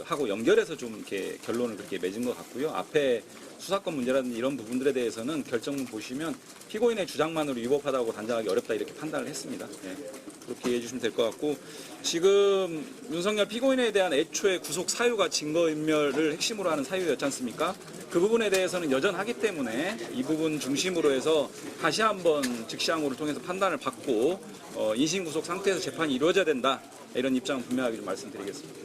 하고 연결해서 좀 이렇게 결론을 그렇게 맺은 것 같고요. 앞에 수사권 문제라든지 이런 부분들에 대해서는 결정문 보시면 피고인의 주장만으로 위법하다고 단정하기 어렵다 이렇게 판단을 했습니다. 네, 그렇게 이해해 주시면 될 것 같고 지금 윤석열 피고인에 대한 애초에 구속 사유가 증거인멸을 핵심으로 하는 사유였지 않습니까? 그 부분에 대해서는 여전하기 때문에 이 부분 중심으로 해서 다시 한번 즉시항고를 통해서 판단을 받고 인신구속 상태에서 재판이 이루어져야 된다 이런 입장을 분명하게 좀 말씀드리겠습니다.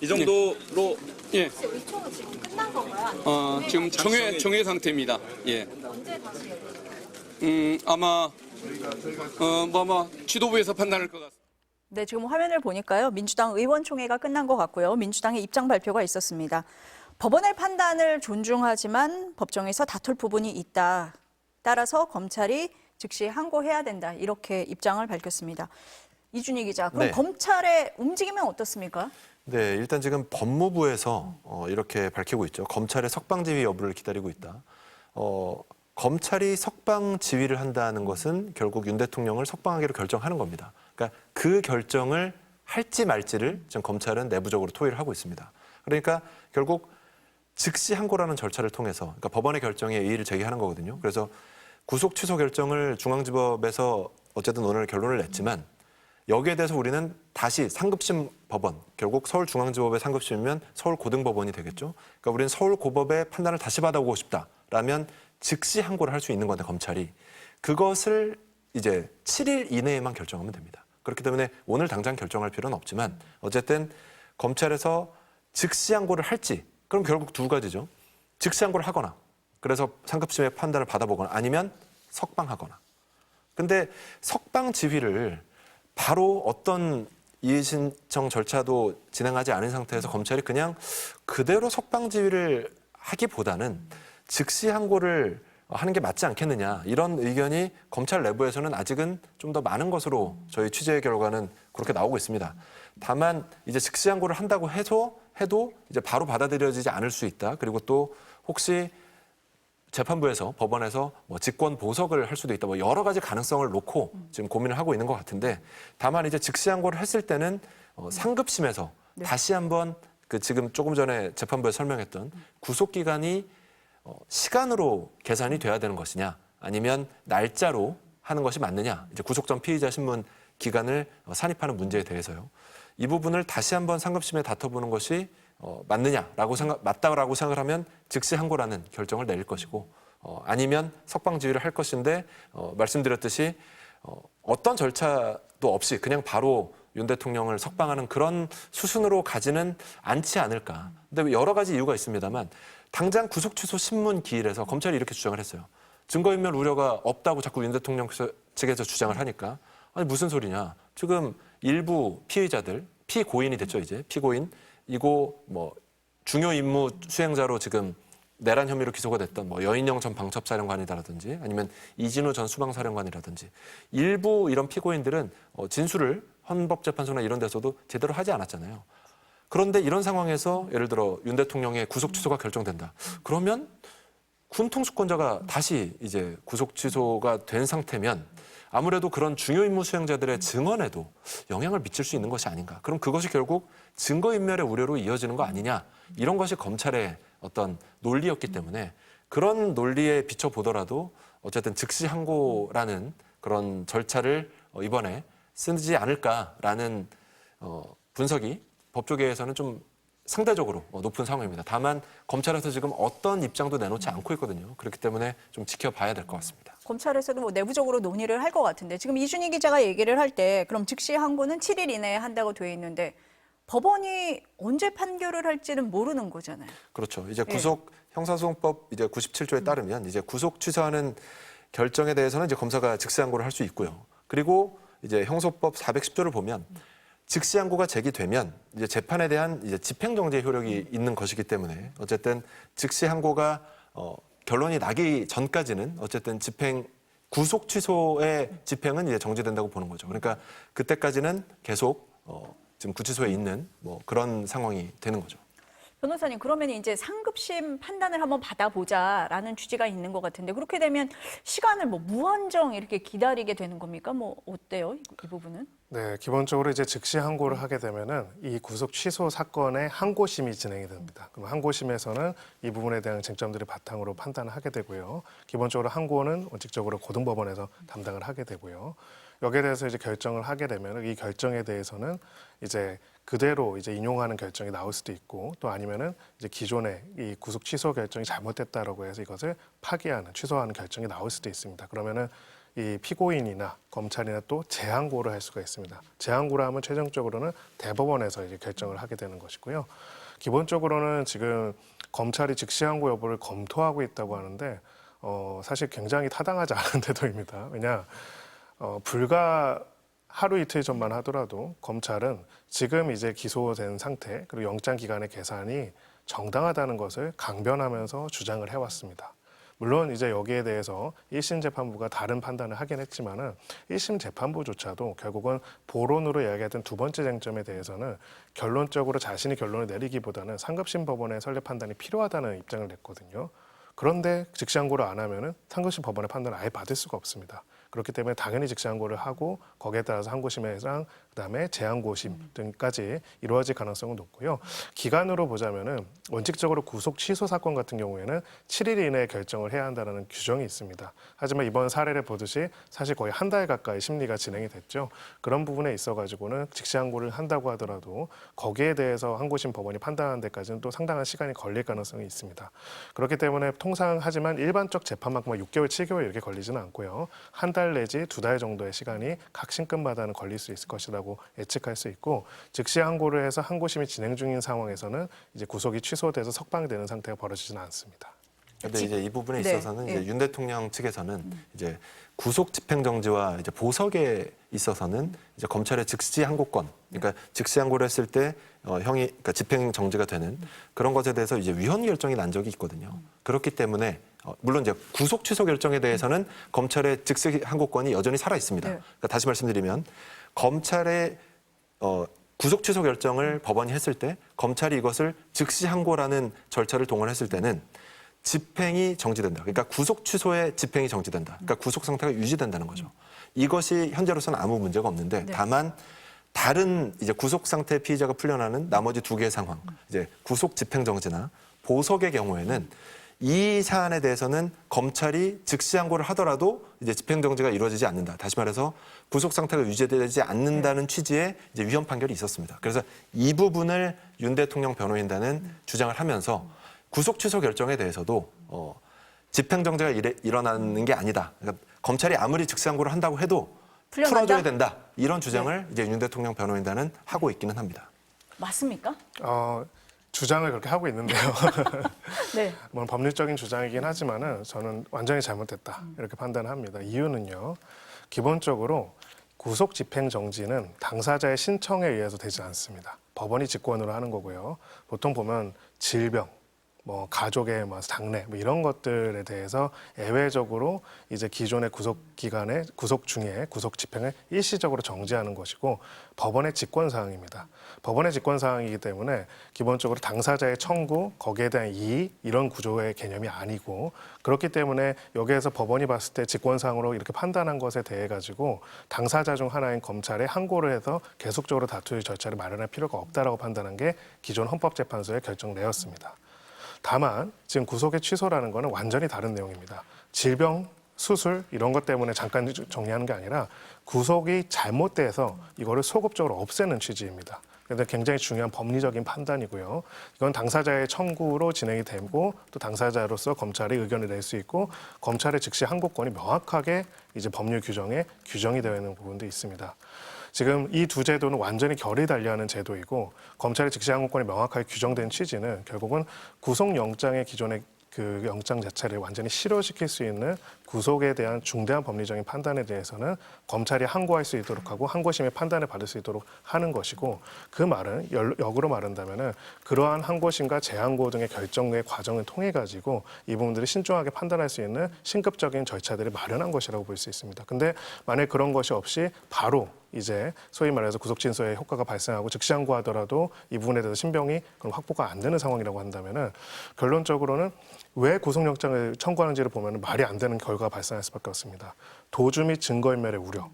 이 정도로 예. 혹시 의총은 지금 끝난 건가요? 아니면 지금 정회 상태입니다. 예. 언제 다시 열리나요? 아마 아마 지도부에서 판단할 것 같습니다. 네, 지금 화면을 보니까요. 민주당 의원총회가 끝난 것 같고요. 민주당의 입장 발표가 있었습니다. 법원의 판단을 존중하지만 법정에서 다툴 부분이 있다. 따라서 검찰이 즉시 항고해야 된다. 이렇게 입장을 밝혔습니다. 이준희 기자, 그럼 네. 검찰의 움직임은 어떻습니까? 네, 일단 지금 법무부에서 이렇게 밝히고 있죠. 검찰의 석방 지휘 여부를 기다리고 있다. 검찰이 석방 지휘를 한다는 것은 결국 윤 대통령을 석방하기로 결정하는 겁니다. 그러니까 그 결정을 할지 말지를 지금 검찰은 내부적으로 토의를 하고 있습니다. 그러니까 결국 즉시 항고라는 절차를 통해서 그러니까 법원의 결정에 이의를 제기하는 거거든요. 그래서 구속 취소 결정을 중앙지법에서 어쨌든 오늘 결론을 냈지만 여기에 대해서 우리는 다시 상급심 법원, 결국 서울중앙지법의 상급심이면 서울고등법원이 되겠죠. 그러니까 우리는 서울고법의 판단을 다시 받아보고 싶다라면 즉시 항고를 할 수 있는 건데 검찰이 그것을 이제 7일 이내에만 결정하면 됩니다. 그렇기 때문에 오늘 당장 결정할 필요는 없지만 어쨌든 검찰에서 즉시 항고를 할지 그럼 결국 두 가지죠. 즉시 항고를 하거나 그래서 상급심의 판단을 받아보거나 아니면 석방하거나. 근데 석방 지휘를 바로 어떤 이의 신청 절차도 진행하지 않은 상태에서 검찰이 그냥 그대로 석방 지휘를 하기보다는 즉시 항고를 하는 게 맞지 않겠느냐 이런 의견이 검찰 내부에서는 아직은 좀 더 많은 것으로 저희 취재 결과는 그렇게 나오고 있습니다. 다만 이제 즉시 항고를 한다고 해도 이제 바로 받아들여지지 않을 수 있다. 그리고 또 혹시 재판부에서 법원에서 뭐 직권 보석을 할 수도 있다. 뭐 여러 가지 가능성을 놓고 지금 고민을 하고 있는 것 같은데 다만 이제 즉시 항고를 했을 때는 상급심에서 다시 한번 그 지금 조금 전에 재판부에서 설명했던 구속 기간이 시간으로 계산이 돼야 되는 것이냐 아니면 날짜로 하는 것이 맞느냐 이제 구속 전 피의자 신문 기간을 산입하는 문제에 대해서요. 이 부분을 다시 한번 상급심에 다퉈보는 것이 맞다라고 생각을 하면 즉시 항고라는 결정을 내릴 것이고 아니면 석방 지휘를 할 것인데 말씀드렸듯이 어떤 절차도 없이 그냥 바로 윤 대통령을 석방하는 그런 수순으로 가지는 않지 않을까. 근데 여러 가지 이유가 있습니다만 당장 구속 취소 신문 기일에서 검찰이 이렇게 주장을 했어요. 증거인멸 우려가 없다고 자꾸 윤 대통령 측에서 주장을 하니까 아니 무슨 소리냐. 지금 일부 피의자들 피고인이 됐죠 이제 피고인 이거 뭐 중요 임무 수행자로 지금 내란 혐의로 기소가 됐던 뭐 여인영 전 방첩사령관이라든지 아니면 이진우 전 수방사령관이라든지 일부 이런 피고인들은 진술을 헌법재판소나 이런 데서도 제대로 하지 않았잖아요. 그런데 이런 상황에서 예를 들어 윤 대통령의 구속 취소가 결정된다. 그러면 군 통수권자가 다시 이제 구속 취소가 된 상태면 아무래도 그런 중요 임무 수행자들의 증언에도 영향을 미칠 수 있는 것이 아닌가. 그럼 그것이 결국 증거인멸의 우려로 이어지는 거 아니냐. 이런 것이 검찰의 어떤 논리였기 때문에 그런 논리에 비춰보더라도 어쨌든 즉시 항고라는 그런 절차를 이번에 쓰지 않을까라는 분석이 법조계에서는 좀 상대적으로 높은 상황입니다. 다만 검찰에서 지금 어떤 입장도 내놓지 않고 있거든요. 그렇기 때문에 좀 지켜봐야 될 것 같습니다. 검찰에서도 뭐 내부적으로 논의를 할 것 같은데 지금 이준희 기자가 얘기를 할 때 그럼 즉시 항고는 7일 이내에 한다고 돼 있는데 법원이 언제 판결을 할지는 모르는 거잖아요. 그렇죠. 이제 구속 형사소송법 이제 97조에 따르면 이제 구속 취소하는 결정에 대해서는 이제 검사가 즉시 항고를 할 수 있고요. 그리고 이제 형소법 410조를 보면 즉시 항고가 제기되면 이제 재판에 대한 이제 집행정지의 효력이 있는 것이기 때문에 어쨌든 즉시 항고가 결론이 나기 전까지는 어쨌든 구속 취소의 집행은 이제 정지된다고 보는 거죠. 그러니까 그때까지는 계속 지금 구치소에 있는 뭐 그런 상황이 되는 거죠. 변호사님, 그러면 이제 상급심 판단을 한번 받아보자라는 취지가 있는 것 같은데 그렇게 되면 시간을 뭐 무한정 이렇게 기다리게 되는 겁니까? 뭐 어때요? 이 부분은? 네, 기본적으로 이제 즉시 항고를 하게 되면은 이 구속 취소 사건의 항고심이 진행이 됩니다. 그럼 항고심에서는 이 부분에 대한 쟁점들을 바탕으로 판단을 하게 되고요. 기본적으로 항고는 원칙적으로 고등법원에서 담당을 하게 되고요. 여기에 대해서 이제 결정을 하게 되면 이 결정에 대해서는 이제 그대로 이제 인용하는 결정이 나올 수도 있고 또 아니면은 이제 기존의 이 구속 취소 결정이 잘못됐다라고 해서 이것을 파기하는 취소하는 결정이 나올 수도 있습니다. 그러면은 이 피고인이나 검찰이나 또 재항고를 할 수가 있습니다. 재항고를 하면 최종적으로는 대법원에서 이제 결정을 하게 되는 것이고요. 기본적으로는 지금 검찰이 즉시항고 여부를 검토하고 있다고 하는데 사실 굉장히 타당하지 않은 태도입니다. 왜냐 불과 하루 이틀 전만 하더라도 검찰은 지금 이제 기소된 상태 그리고 영장 기간의 계산이 정당하다는 것을 강변하면서 주장을 해왔습니다. 물론 이제 여기에 대해서 1심 재판부가 다른 판단을 하긴 했지만은 1심 재판부조차도 결국은 보론으로 이야기했던 두 번째 쟁점에 대해서는 결론적으로 자신이 결론을 내리기보다는 상급심 법원의 선례 판단이 필요하다는 입장을 냈거든요. 그런데 즉시항고를 안 하면은 상급심 법원의 판단을 아예 받을 수가 없습니다. 그렇기 때문에 당연히 즉시항고를 하고 거기에 따라서 항고심이랑 그다음에 재항고심 등까지 이루어질 가능성은 높고요. 기간으로 보자면은 원칙적으로 구속 취소 사건 같은 경우에는 7일 이내에 결정을 해야 한다는 규정이 있습니다. 하지만 이번 사례를 보듯이 사실 거의 한 달 가까이 심리가 진행이 됐죠. 그런 부분에 있어가지고는 즉시항고를 한다고 하더라도 거기에 대해서 항고심 법원이 판단하는 데까지는 또 상당한 시간이 걸릴 가능성이 있습니다. 그렇기 때문에 통상 하지만 일반적 재판만큼은 6개월, 7개월 이렇게 걸리지는 않고요. 한 달 내지 2달 정도의 시간이 각 신급마다는 걸릴 수 있을 것이라고 예측할 수 있고 즉시 항고를 해서 항고심이 진행 중인 상황에서는 이제 구속이 취소돼서 석방되는 상태가 벌어지지는 않습니다. 그런데 이제 이 부분에 네, 있어서는 이제 윤 대통령 측에서는 이제 구속 집행정지와 이제 보석에 있어서는 이제 검찰의 즉시 항고권, 그러니까 즉시 항고를 했을 때 그러니까 집행정지가 되는 그런 것에 대해서 이제 위헌 결정이 난 적이 있거든요. 그렇기 때문에 물론 이제 구속 취소 결정에 대해서는 검찰의 즉시 항고권이 여전히 살아 있습니다. 네. 그러니까 다시 말씀드리면 검찰의 구속 취소 결정을 법원이 했을 때 검찰이 이것을 즉시 항고라는 절차를 동원했을 때는 집행이 정지된다. 그러니까 구속 취소의 집행이 정지된다. 그러니까 구속 상태가 유지된다는 거죠. 이것이 현재로서는 아무 문제가 없는데 다만 다른 이제 구속 상태 피의자가 풀려나는 나머지 두 개의 상황, 이제 구속 집행 정지나 보석의 경우에는 이 사안에 대해서는 검찰이 즉시 항고를 하더라도 이제 집행 정지가 이루어지지 않는다. 다시 말해서 구속 상태가 유지되지 않는다는 취지의 이제 위헌 판결이 있었습니다. 그래서 이 부분을 윤 대통령 변호인단은 주장을 하면서 구속 취소 결정에 대해서도 집행 정지가 일어나는 게 아니다. 그러니까 검찰이 아무리 즉시 항고를 한다고 해도 풀어줘야 된다. 이런 주장을 이제 윤 대통령 변호인단은 하고 있기는 합니다. 맞습니까? 주장을 그렇게 하고 있는데요. 네. 뭐 법률적인 주장이긴 하지만은 저는 완전히 잘못됐다 이렇게 판단합니다. 이유는요. 기본적으로 구속 집행 정지는 당사자의 신청에 의해서 되지 않습니다. 법원이 직권으로 하는 거고요. 보통 보면 질병, 뭐 가족의 뭐 장래 뭐 이런 것들에 대해서 예외적으로 이제 기존의 구속 기간에 구속 중에 구속 집행을 일시적으로 정지하는 것이고 법원의 직권 사항입니다. 법원의 직권 사항이기 때문에 기본적으로 당사자의 청구 거기에 대한 이의 이런 구조의 개념이 아니고 그렇기 때문에 여기에서 법원이 봤을 때 직권 사항으로 이렇게 판단한 것에 대해 가지고 당사자 중 하나인 검찰에 항고를 해서 계속적으로 다투의 절차를 마련할 필요가 없다라고 판단한 게 기존 헌법재판소의 결정 내였습니다. 다만 지금 구속의 취소라는 거는 완전히 다른 내용입니다. 질병, 수술 이런 것 때문에 잠깐 정리하는 게 아니라 구속이 잘못돼서 이거를 소급적으로 없애는 취지입니다. 그래서 굉장히 중요한 법리적인 판단이고요. 이건 당사자의 청구로 진행이 되고 또 당사자로서 검찰이 의견을 낼 수 있고 검찰의 즉시 항고권이 명확하게 이제 법률 규정에 규정이 되어 있는 부분도 있습니다. 지금 이 두 제도는 완전히 결이 달리하는 제도이고 검찰의 즉시 항고권이 명확하게 규정된 취지는 결국은 구속영장의 기존의 그 영장 자체를 완전히 실효시킬 수 있는 구속에 대한 중대한 법리적인 판단에 대해서는 검찰이 항고할 수 있도록 하고 항고심의 판단을 받을 수 있도록 하는 것이고 그 말은 역으로 말한다면은 그러한 항고심과 재항고 등의 결정의 과정을 통해 가지고 이 부분들을 신중하게 판단할 수 있는 신급적인 절차들을 마련한 것이라고 볼 수 있습니다. 근데 만약 그런 것이 없이 바로 이제 소위 말해서 구속진소의 효과가 발생하고 즉시 항고하더라도 이 부분에 대해서 신병이 그럼 확보가 안 되는 상황이라고 한다면은 결론적으로는 왜 구속영장을 청구하는지를 보면 말이 안 되는 결과가 발생할 수밖에 없습니다. 도주 및 증거인멸의 우려.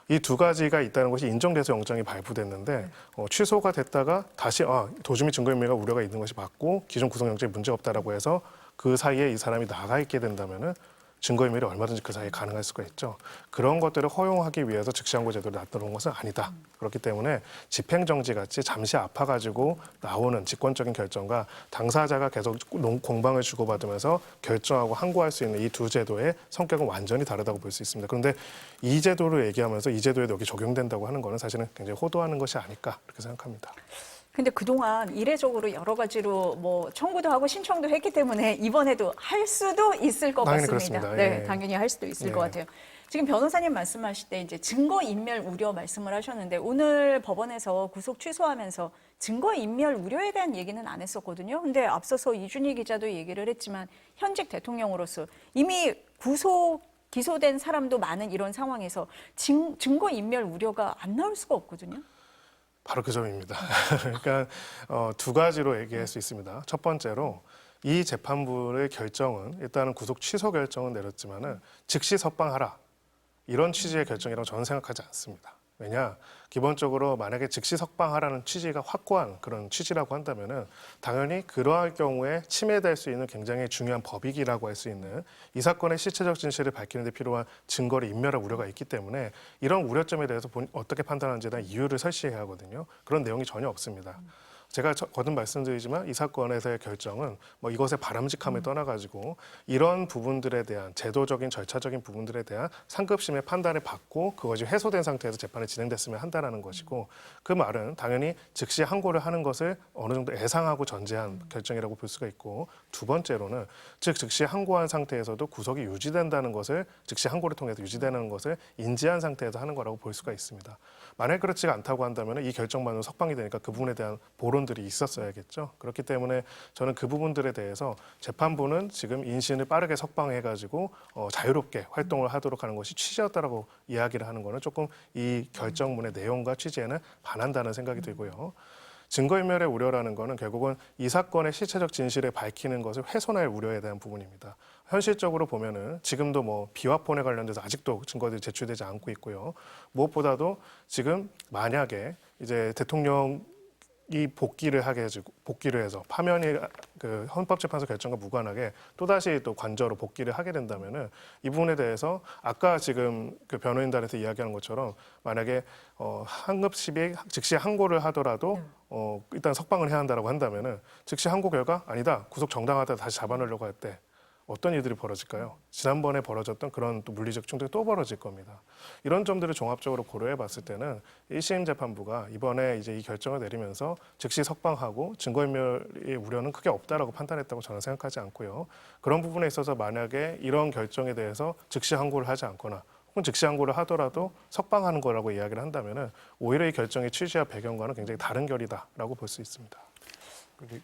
이 두 가지가 있다는 것이 인정돼서 영장이 발부됐는데 취소가 됐다가 다시 도주 및 증거인멸과 우려가 있는 것이 맞고 기존 구속영장에 문제가 없다라고 해서 그 사이에 이 사람이 나가 있게 된다면은 증거인멸이 얼마든지 그 사이에 가능할 수가 있죠. 그런 것들을 허용하기 위해서 즉시항고 제도를 놔두는 것은 아니다. 그렇기 때문에 집행정지 같이 잠시 아파가지고 나오는 직권적인 결정과 당사자가 계속 공방을 주고받으면서 결정하고 항고할 수 있는 이 두 제도의 성격은 완전히 다르다고 볼 수 있습니다. 그런데 이 제도를 얘기하면서 이 제도에도 여기 적용된다고 하는 것은 사실은 굉장히 호도하는 것이 아닐까 그렇게 생각합니다. 근데 그동안 이례적으로 여러 가지로 뭐 청구도 하고 신청도 했기 때문에 이번에도 할 수도 있을 것 당연히 같습니다. 그렇습니다. 네, 예. 당연히 할 수도 있을 예. 것 같아요. 지금 변호사님 말씀하실 때 이제 증거인멸 우려 말씀을 하셨는데 오늘 법원에서 구속 취소하면서 증거인멸 우려에 대한 얘기는 안 했었거든요. 근데 앞서서 이준희 기자도 얘기를 했지만 현직 대통령으로서 이미 기소된 사람도 많은 이런 상황에서 증거인멸 우려가 안 나올 수가 없거든요. 바로 그 점입니다. 그러니까 두 가지로 얘기할 수 있습니다. 첫 번째로 이 재판부의 결정은 일단은 구속 취소 결정은 내렸지만은 즉시 석방하라 이런 취지의 결정이라고 저는 생각하지 않습니다. 왜냐 기본적으로 만약에 즉시 석방하라는 취지가 확고한 그런 취지라고 한다면은 당연히 그러할 경우에 침해될 수 있는 굉장히 중요한 법익이라고 할 수 있는 이 사건의 실체적 진실을 밝히는 데 필요한 증거를 인멸할 우려가 있기 때문에 이런 우려점에 대해서 어떻게 판단하는지에 대한 이유를 설치해야 하거든요. 그런 내용이 전혀 없습니다. 제가 거듭 말씀드리지만 이 사건에서의 결정은 뭐 이것의 바람직함을 떠나가지고 이런 부분들에 대한 제도적인 절차적인 부분들에 대한 상급심의 판단을 받고 그것이 해소된 상태에서 재판이 진행됐으면 한다는 것이고 그 말은 당연히 즉시 항고를 하는 것을 어느 정도 예상하고 전제한 결정이라고 볼 수가 있고 두 번째로는 즉시 항고한 상태에서도 구속이 유지된다는 것을 즉시 항고를 통해서 유지되는 것을 인지한 상태에서 하는 거라고 볼 수가 있습니다. 만약 그렇지가 않다고 한다면 이 결정만으로 석방이 되니까 그 부분에 대한 보론들이 있었어야겠죠. 그렇기 때문에 저는 그 부분들에 대해서 재판부는 지금 인신을 빠르게 석방해가지고 자유롭게 활동을 하도록 하는 것이 취지였다라고 이야기를 하는 거는 조금 이 결정문의 내용과 취지에는 반한다는 생각이 들고요. 증거인멸의 우려라는 거는 결국은 이 사건의 실체적 진실을 밝히는 것을 훼손할 우려에 대한 부분입니다. 현실적으로 보면은 지금도 뭐 비화폰에 관련돼서 아직도 증거들이 제출되지 않고 있고요. 무엇보다도 지금 만약에 이제 대통령이 복귀를 해서 파면이 그 헌법재판소 결정과 무관하게 또다시 또 관저로 복귀를 하게 된다면은 이 부분에 대해서 아까 지금 그 변호인단에서 이야기하는 것처럼 만약에 항급심이 즉시 항고를 하더라도 일단 석방을 해야 한다라고 한다면은 즉시 항고 결과 아니다 구속 정당하다 다시 잡아놓으려고 할 때 어떤 일들이 벌어질까요? 지난번에 벌어졌던 그런 또 물리적 충돌이 또 벌어질 겁니다. 이런 점들을 종합적으로 고려해 봤을 때는 1심 재판부가 이번에 이제 이 결정을 내리면서 즉시 석방하고 증거인멸의 우려는 크게 없다라고 판단했다고 저는 생각하지 않고요. 그런 부분에 있어서 만약에 이런 결정에 대해서 즉시 항고를 하지 않거나 혹은 즉시 항고를 하더라도 석방하는 거라고 이야기를 한다면은 오히려 이 결정의 취지와 배경과는 굉장히 다른 결이다라고 볼 수 있습니다.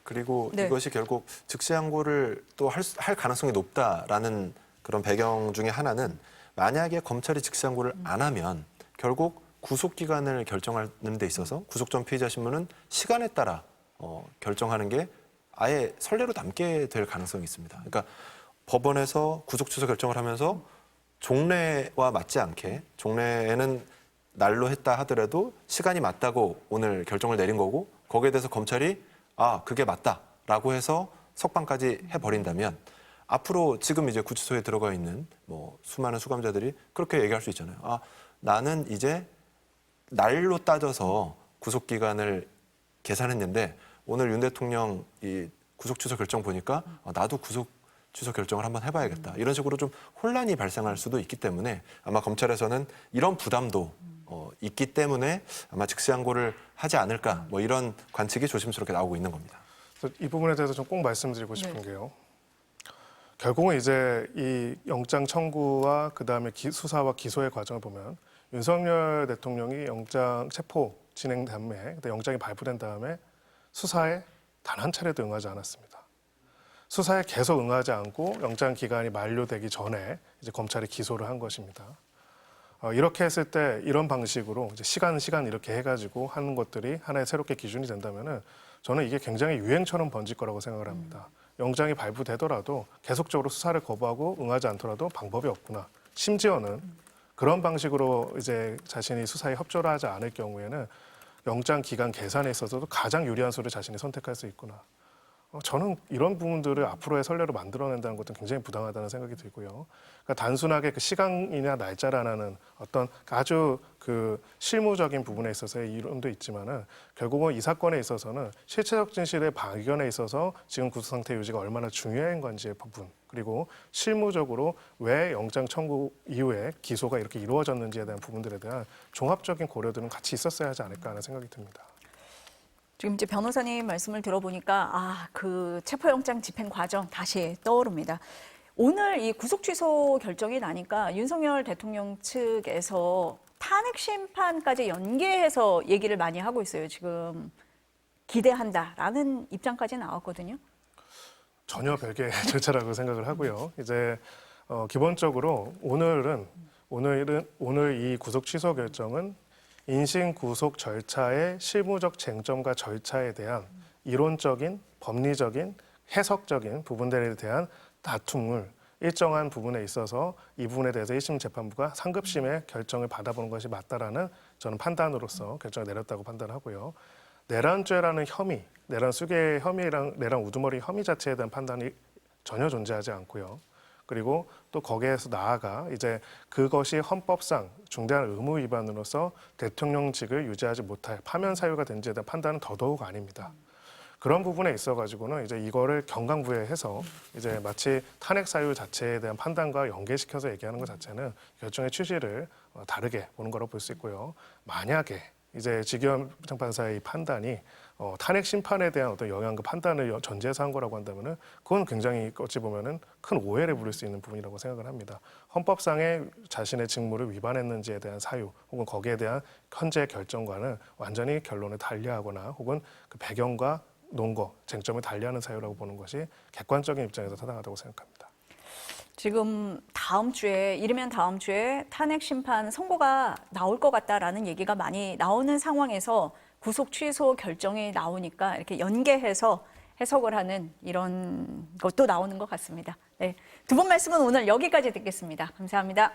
그리고 네. 이것이 결국 즉시 항고를 또 할 가능성이 높다라는 그런 배경 중에 하나는 만약에 검찰이 즉시 항고를 안 하면 결국 구속 기간을 결정하는 데 있어서 구속 전 피의자 신문은 시간에 따라 결정하는 게 아예 선례로 남게 될 가능성이 있습니다. 그러니까 법원에서 구속 취소 결정을 하면서 종래와 맞지 않게 종래에는 날로 했다 하더라도 시간이 맞다고 오늘 결정을 내린 거고 거기에 대해서 검찰이 그게 맞다라고 해서 석방까지 해버린다면 앞으로 지금 이제 구치소에 들어가 있는 뭐 수많은 수감자들이 그렇게 얘기할 수 있잖아요. 나는 이제 날로 따져서 구속 기간을 계산했는데 오늘 윤 대통령 이 구속 취소 결정 보니까 나도 구속 취소 결정을 한번 해봐야겠다. 이런 식으로 좀 혼란이 발생할 수도 있기 때문에 아마 검찰에서는 이런 부담도 있기 때문에 아마 즉시 항고를 하지 않을까 뭐 이런 관측이 조심스럽게 나오고 있는 겁니다. 이 부분에 대해서 좀 꼭 말씀드리고 싶은 게요. 결국은 이제 이 영장 청구와 그다음에 수사와 기소의 과정을 보면 윤석열 대통령이 영장 체포 진행 다음에 영장이 발부된 다음에 수사에 단 한 차례도 응하지 않았습니다. 수사에 계속 응하지 않고 영장 기간이 만료되기 전에 이제 검찰이 기소를 한 것입니다. 이렇게 했을 때 이런 방식으로 이제 시간 이렇게 해가지고 하는 것들이 하나의 새롭게 기준이 된다면은 저는 이게 굉장히 유행처럼 번질 거라고 생각을 합니다. 영장이 발부되더라도 계속적으로 수사를 거부하고 응하지 않더라도 방법이 없구나. 심지어는 그런 방식으로 이제 자신이 수사에 협조를 하지 않을 경우에는 영장 기간 계산에 있어서도 가장 유리한 수를 자신이 선택할 수 있구나. 저는 이런 부분들을 앞으로의 선례로 만들어낸다는 것은 굉장히 부당하다는 생각이 들고요. 그러니까 단순하게 그 시간이나 날짜라는 어떤 아주 그 실무적인 부분에 있어서의 이론도 있지만은 결국은 이 사건에 있어서는 실체적 진실의 발견에 있어서 지금 구속 상태 유지가 얼마나 중요한 건지의 부분, 그리고 실무적으로 왜 영장 청구 이후에 기소가 이렇게 이루어졌는지에 대한 부분들에 대한 종합적인 고려들은 같이 있었어야 하지 않을까 하는 생각이 듭니다. 지금 이제 변호사님 말씀을 들어보니까 그 체포영장 집행 과정 다시 떠오릅니다. 오늘 이 구속 취소 결정이 나니까 윤석열 대통령 측에서 탄핵 심판까지 연계해서 얘기를 많이 하고 있어요. 지금 기대한다라는 입장까지 나왔거든요. 전혀 별개의 절차라고 생각을 하고요. 이제 기본적으로 오늘 이 구속 취소 결정은 인신 구속 절차의 실무적 쟁점과 절차에 대한 이론적인, 법리적인, 해석적인 부분들에 대한 다툼을 일정한 부분에 있어서 이 부분에 대해서 1심 재판부가 상급심의 결정을 받아보는 것이 맞다라는 저는 판단으로서 결정을 내렸다고 판단하고요. 내란죄라는 혐의, 내란 수괴 혐의랑 내란 우두머리 혐의 자체에 대한 판단이 전혀 존재하지 않고요. 그리고 또 거기에서 나아가 이제 그것이 헌법상 중대한 의무 위반으로서 대통령직을 유지하지 못할 파면 사유가 된지에 대한 판단은 더더욱 아닙니다. 그런 부분에 있어가지고는 이제 이거를 경강부회해서 이제 마치 탄핵 사유 자체에 대한 판단과 연계시켜서 얘기하는 것 자체는 결정의 취지를 다르게 보는 거라고 볼 수 있고요. 만약에 이제 지기현 부장판사의 이 판단이 탄핵 심판에 대한 어떤 영향과 판단을 전제해서 한 거라고 한다면은 그건 굉장히 어찌 보면은 큰 오해를 부를 수 있는 부분이라고 생각을 합니다. 헌법상의 자신의 직무를 위반했는지에 대한 사유 혹은 거기에 대한 현재 결정과는 완전히 결론을 달리하거나 혹은 그 배경과 논거, 쟁점을 달리하는 사유라고 보는 것이 객관적인 입장에서 타당하다고 생각합니다. 지금 이르면 다음 주에 탄핵 심판 선고가 나올 것 같다라는 얘기가 많이 나오는 상황에서 구속 취소 결정이 나오니까 이렇게 연계해서 해석을 하는 이런 것도 나오는 것 같습니다. 네, 두 분 말씀은 오늘 여기까지 듣겠습니다. 감사합니다.